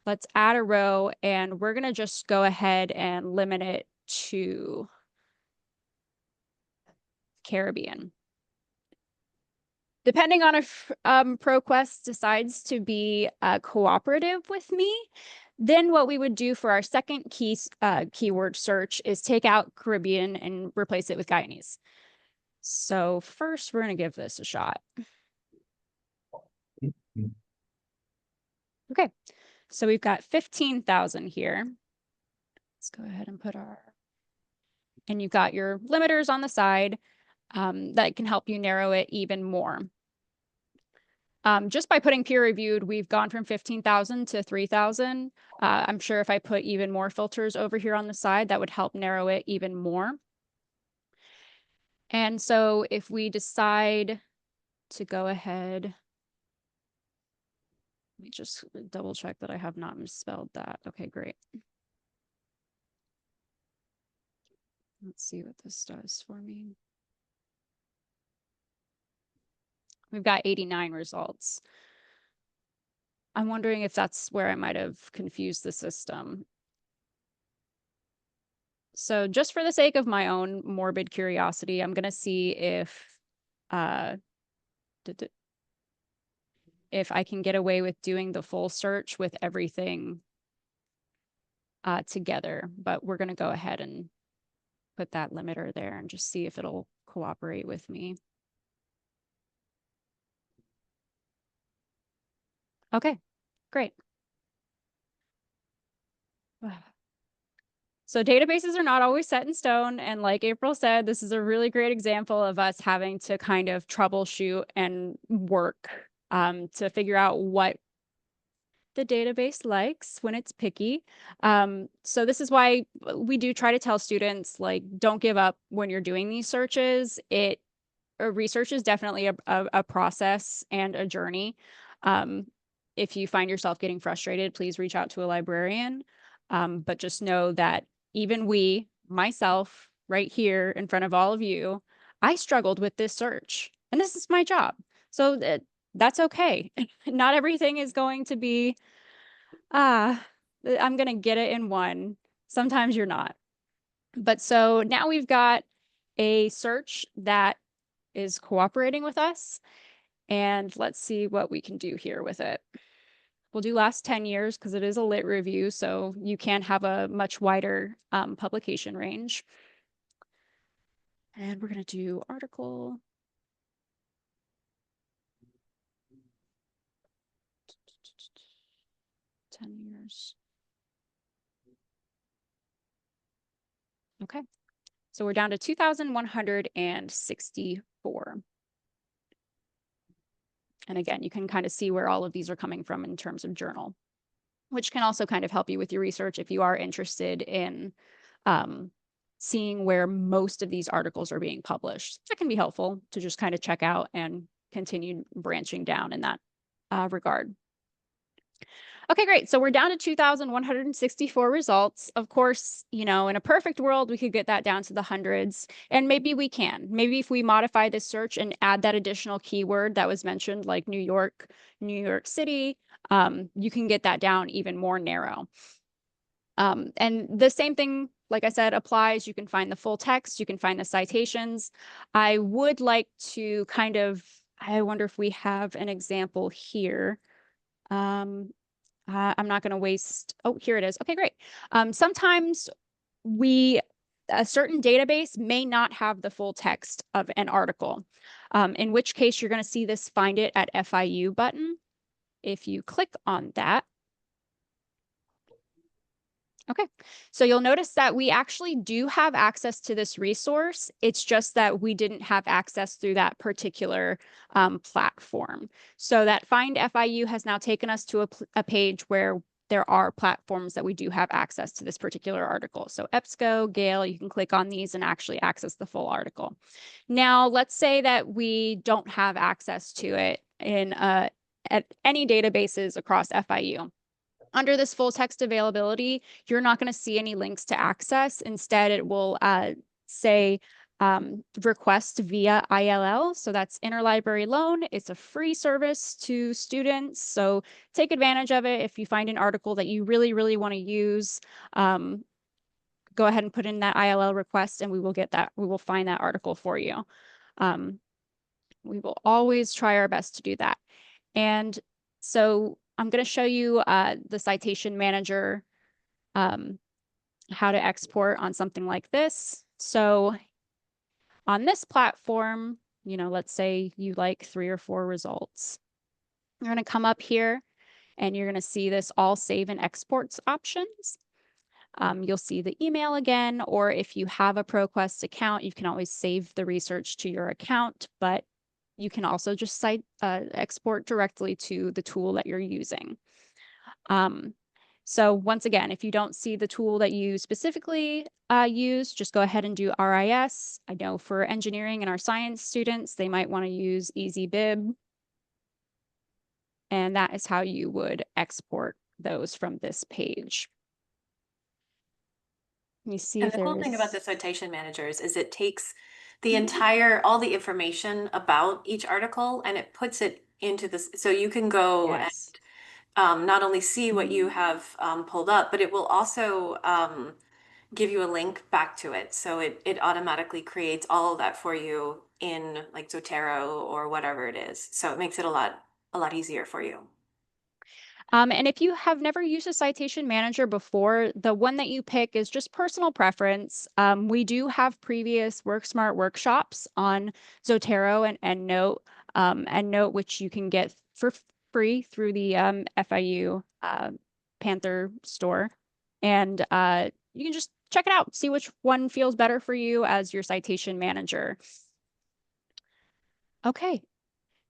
let's add a row and we're going to just go ahead and limit it to Caribbean. Depending on if ProQuest decides to be cooperative with me, then what we would do for our second keyword search is take out Caribbean and replace it with Guyanese. So first, we're going to give this a shot. Okay, so we've got 15,000 here. Let's go ahead and put and you've got your limiters on the side that can help you narrow it even more. Just by putting peer reviewed, we've gone from 15,000 to 3,000. I'm sure if I put even more filters over here on the side, that would help narrow it even more. And so if we decide to go ahead, let me just double check that I have not misspelled that. Okay, great. Let's see what this does for me. We've got 89 results. I'm wondering if that's where I might have confused the system. So just for the sake of my own morbid curiosity, I'm going to see if I can get away with doing the full search with everything together. But we're going to go ahead and put that limiter there and just see if it'll cooperate with me. Okay, great. So databases are not always set in stone. And like April said, this is a really great example of us having to kind of troubleshoot and work to figure out what the database likes when it's picky. So this is why we do try to tell students, like, don't give up when you're doing these searches. Research is definitely a process and a journey. If you find yourself getting frustrated, please reach out to a librarian. But just know that even myself, right here in front of all of you, I struggled with this search, and this is my job. So that's okay. Not everything is going to be, I'm going to get it in one. Sometimes you're not. But so now we've got a search that is cooperating with us. And let's see what we can do here with it. We'll do last 10 years because it is a lit review, so you can have a much wider publication range. And we're going to do article. Years. Okay, so we're down to 2,164. And again, you can kind of see where all of these are coming from in terms of journal, which can also kind of help you with your research if you are interested in seeing where most of these articles are being published. That can be helpful to just kind of check out and continue branching down in that regard. Okay, great. So we're down to 2,164 results. Of course, in a perfect world, we could get that down to the hundreds, and maybe we can. Maybe if we modify this search and add that additional keyword that was mentioned, like New York City, you can get that down even more narrow. And the same thing, like I said, applies. You can find the full text, you can find the citations. I would like to I wonder if we have an example here. I'm not going to waste. Oh, here it is. Okay, great. Sometimes a certain database may not have the full text of an article, in which case you're going to see this Find It at FIU button. If you click on that, okay, so you'll notice that we actually do have access to this resource. It's just that we didn't have access through that particular platform. So that Find FIU has now taken us to a page where there are platforms that we do have access to this particular article. So EBSCO, Gale, you can click on these and actually access the full article. Now, let's say that we don't have access to it at any databases across FIU. Under this full text availability, you're not going to see any links to access. Instead, it will say request via ILL. So that's interlibrary loan. It's a free service to students. So take advantage of it. If you find an article that you really, really want to use, go ahead and put in that ILL request and we will get that. We will find that article for you. We will always try our best to do that. And so I'm going to show you the citation manager, how to export on something like this. So on this platform, let's say you like 3 or 4 results. You're going to come up here and you're going to see this all save and exports options. You'll see the email again, or if you have a ProQuest account, you can always save the research to your account, but you can also just export directly to the tool that you're using. So once again, if you don't see the tool that you specifically use, just go ahead and do RIS. I know for engineering and our science students, they might want to use EasyBib. And that is how you would export those from this page. Let me see And if the cool thing about the there's... citation managers is it takes the entire, all the information about each article and it puts it into this. So you can go Yes. and not only see what you have pulled up, but it will also give you a link back to it. So it automatically creates all of that for you in like Zotero or whatever it is. So it makes it a lot easier for you. And if you have never used a citation manager before, the one that you pick is just personal preference. We do have previous WorkSmart workshops on Zotero and EndNote, EndNote, which you can get for free through the FIU Panther store. And you can just check it out, see which one feels better for you as your citation manager. Okay.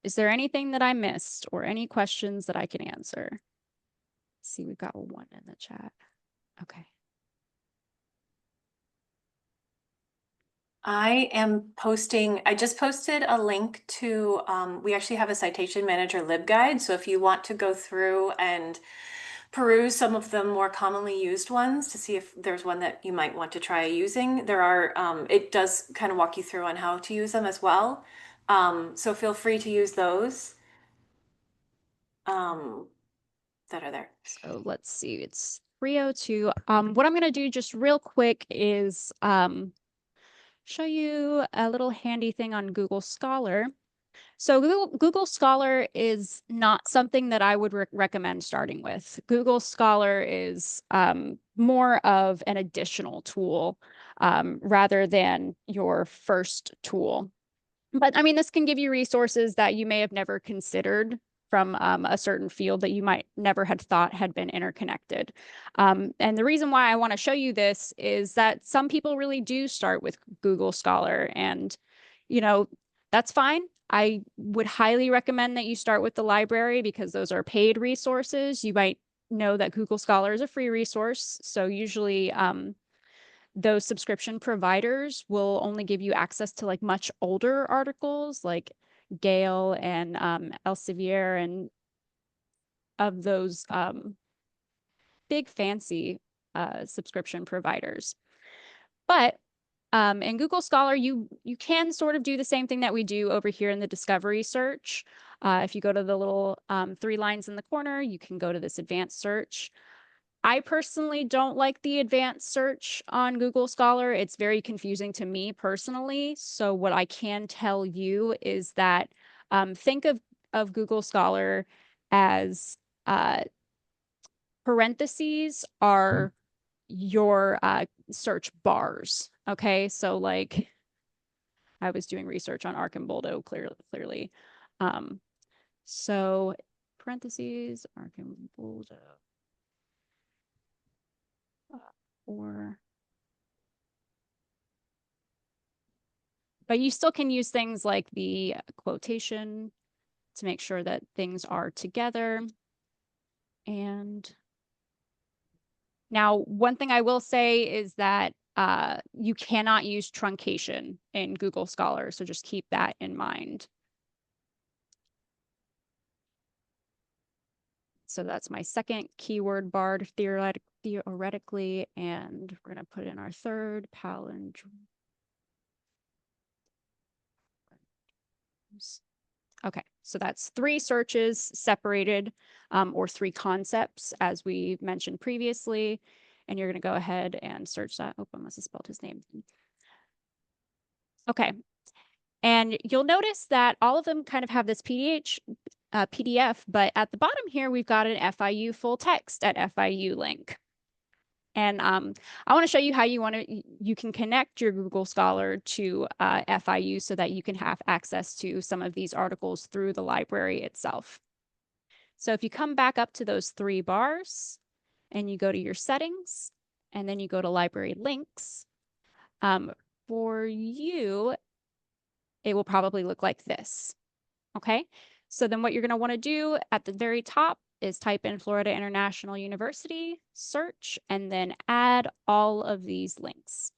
Is there anything that I missed or any questions that I can answer? See, we've got one in the chat. Okay. I just posted a link to, we actually have a citation manager libguide. So if you want to go through and peruse some of the more commonly used ones to see if there's one that you might want to try using, there are, it does kind of walk you through on how to use them as well. So feel free to use those that are there. So let's see, it's 3:02. What I'm going to do just real quick is show you a little handy thing on Google Scholar. So Google Scholar is not something that I would recommend starting with. Google Scholar is more of an additional tool rather than your first tool. But I mean, this can give you resources that you may have never considered from a certain field that you might never had thought had been interconnected. And the reason why I want to show you this is that some people really do start with Google Scholar, and you know, that's fine. I would highly recommend that you start with the library because those are paid resources. You might know that Google Scholar is a free resource, so usually those subscription providers will only give you access to like much older articles like Gale and Elsevier and of those big fancy subscription providers. But in Google Scholar, you can sort of do the same thing that we do over here in the discovery search. If you go to the little 3 lines in the corner, you can go to this advanced search. I personally don't like the advanced search on Google Scholar. It's very confusing to me personally. So what I can tell you is that think of Google Scholar as parentheses are your search bars. Okay, so like I was doing research on Archamboldo clearly. So parentheses Archamboldo. But you still can use things like the quotation to make sure that things are together. And now one thing I will say is that you cannot use truncation in Google Scholar, so just keep that in mind. So that's my second keyword bar theoretically, and we're going to put in our third palindrome. Okay, so that's 3 searches separated or 3 concepts as we mentioned previously. And you're going to go ahead and search that. Oh, I must have spelled his name. Okay, and you'll notice that all of them kind of have this PDF, but at the bottom here, we've got an FIU full text at FIU link. And I want to show you how you can connect your Google Scholar to FIU so that you can have access to some of these articles through the library itself. So if you come back up to those 3 bars and you go to your settings and then you go to library links, for you, it will probably look like this. Okay, so then what you're going to want to do at the very top is type in Florida International University, search, and then add all of these links.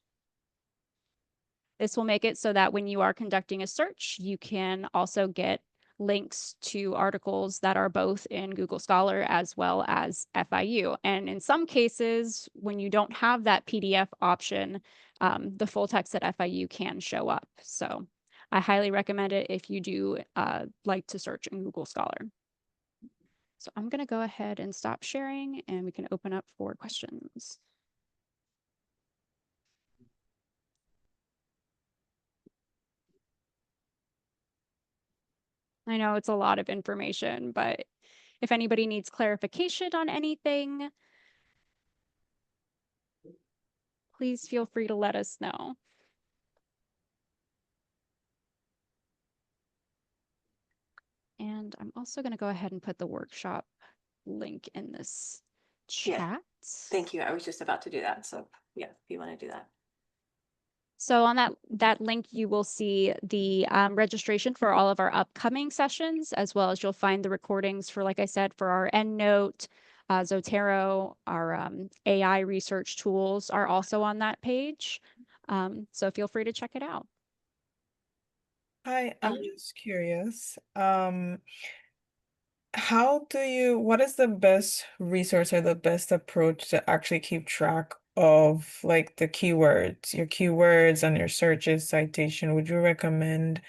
This will make it so that when you are conducting a search, you can also get links to articles that are both in Google Scholar as well as FIU. And in some cases, when you don't have that PDF option, the full text at FIU can show up. So I highly recommend it if you do like to search in Google Scholar. So I'm going to go ahead and stop sharing and we can open up for questions. I know it's a lot of information, but if anybody needs clarification on anything, please feel free to let us know. And I'm also going to go ahead and put the workshop link in this chat. Yeah. Thank you. I was just about to do that. So yeah, if you want to do that. So on that link, you will see the registration for all of our upcoming sessions, as well as you'll find the recordings for, like I said, for our EndNote, Zotero, our AI research tools are also on that page. So feel free to check it out. Hi, I'm just curious. What is the best resource or the best approach to actually keep track of like the keywords, your keywords and your searches, citation? Would you recommend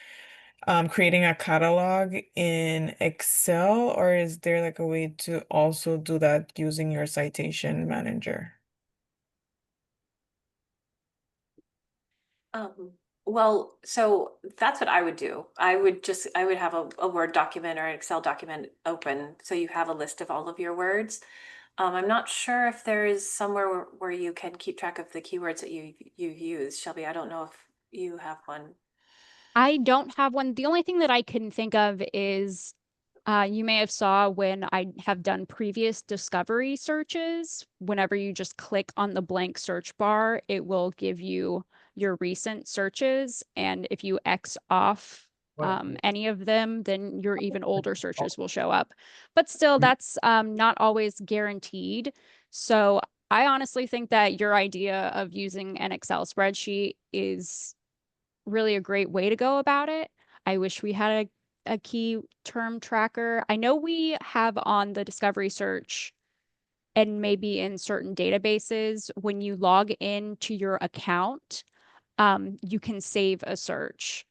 creating a catalog in Excel, or is there like a way to also do that using your citation manager? Well, so that's what I would do. I would have a Word document or an Excel document open, so you have a list of all of your words. I'm not sure if there is somewhere where you can keep track of the keywords that you've used. Shelby, I don't know if you have one. I don't have one. The only thing that I can think of is you may have saw when I have done previous discovery searches, whenever you just click on the blank search bar, it will give you your recent searches. And if you X off any of them, then your even older searches will show up. But still, that's not always guaranteed. So I honestly think that your idea of using an Excel spreadsheet is really a great way to go about it. I wish we had a key term tracker. I know we have on the discovery search and maybe in certain databases, when you log into your account, you can save a search.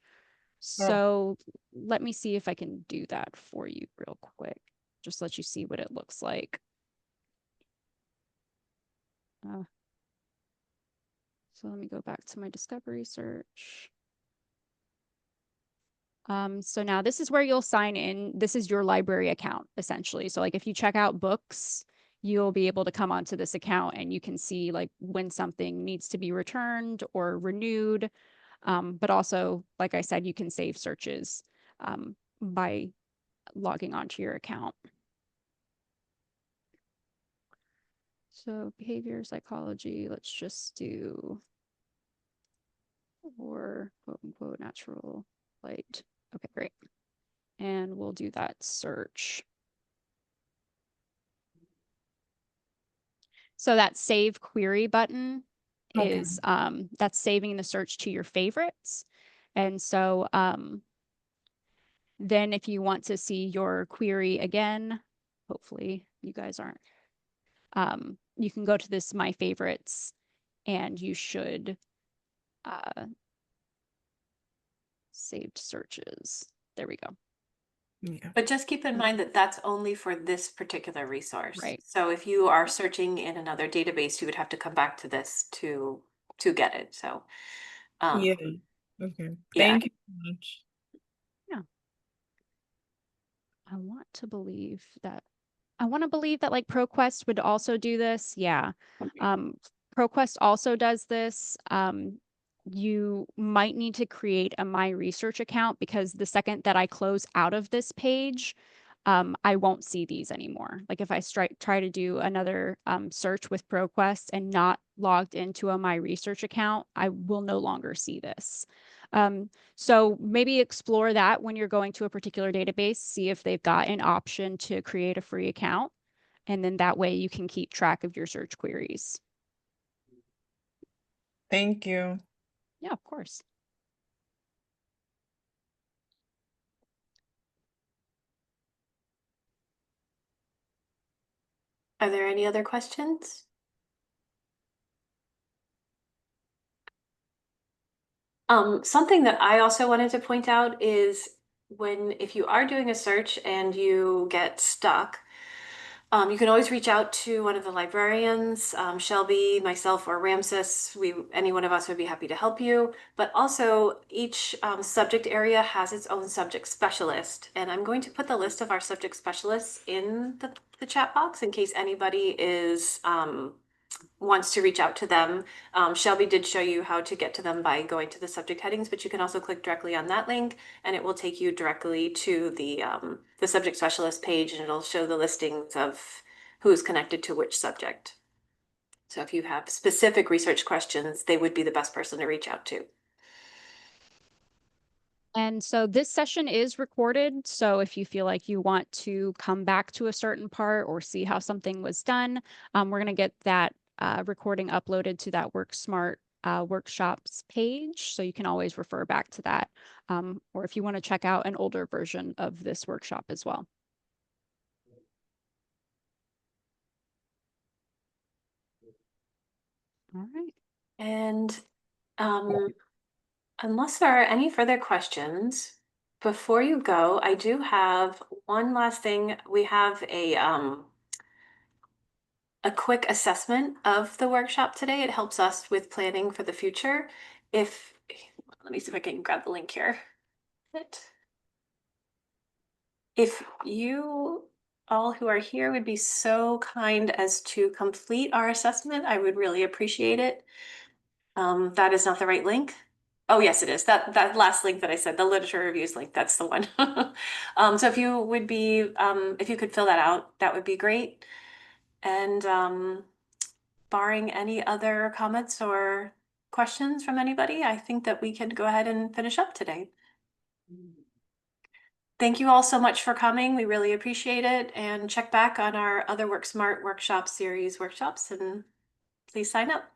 So let me see if I can do that for you real quick. Just let you see what it looks like. So let me go back to my discovery search. So now this is where you'll sign in. This is your library account, essentially. So like if you check out books, you'll be able to come onto this account and you can see like when something needs to be returned or renewed. But also, like I said, you can save searches by logging onto your account. So behavior psychology, let's just do, or quote unquote natural light. Okay, great. And we'll do that search. So that save query button is that's saving the search to your favorites. And so then if you want to see your query again, hopefully you guys aren't, you can go to this my favorites and you should saved searches. There we go. Yeah. But just keep in mind that that's only for this particular resource. Right. So if you are searching in another database, you would have to come back to this to get it. So Yeah. Okay. yeah. Thank you so much. Yeah. I want to believe that like ProQuest would also do this. Yeah. ProQuest also does this. You might need to create a My Research account because the second that I close out of this page, I won't see these anymore. Like if I try to do another search with ProQuest and not logged into a My Research account, I will no longer see this. So maybe explore that when you're going to a particular database, see if they've got an option to create a free account. And then that way you can keep track of your search queries. Thank you. Yeah, of course. Are there any other questions? Something that I also wanted to point out is if you are doing a search and you get stuck, you can always reach out to one of the librarians, Shelby, myself, or Ramses. Any one of us would be happy to help you. But also, each subject area has its own subject specialist. And I'm going to put the list of our subject specialists in the chat box in case anybody wants to reach out to them. Shelby did show you how to get to them by going to the subject headings, but you can also click directly on that link and it will take you directly to the subject specialist page, and it'll show the listings of who's connected to which subject. So if you have specific research questions, they would be the best person to reach out to. And so this session is recorded. So if you feel like you want to come back to a certain part or see how something was done, we're going to get that recording uploaded to that WorkSmart workshops page. So you can always refer back to that. Or if you want to check out an older version of this workshop as well. All right. And unless there are any further questions, before you go, I do have one last thing. We have a quick assessment of the workshop today. It helps us with planning for the future. Let me see if I can grab the link here. If you all who are here would be so kind as to complete our assessment, I would really appreciate it. That is not the right link. Oh, yes, it is. That last link that I said, the literature reviews link, that's the one. So if you would be, if you could fill that out, that would be great. And barring any other comments or questions from anybody, I think that we could go ahead and finish up today. Thank you all so much for coming. We really appreciate it. And check back on our other WorkSmart workshop series workshops and please sign up.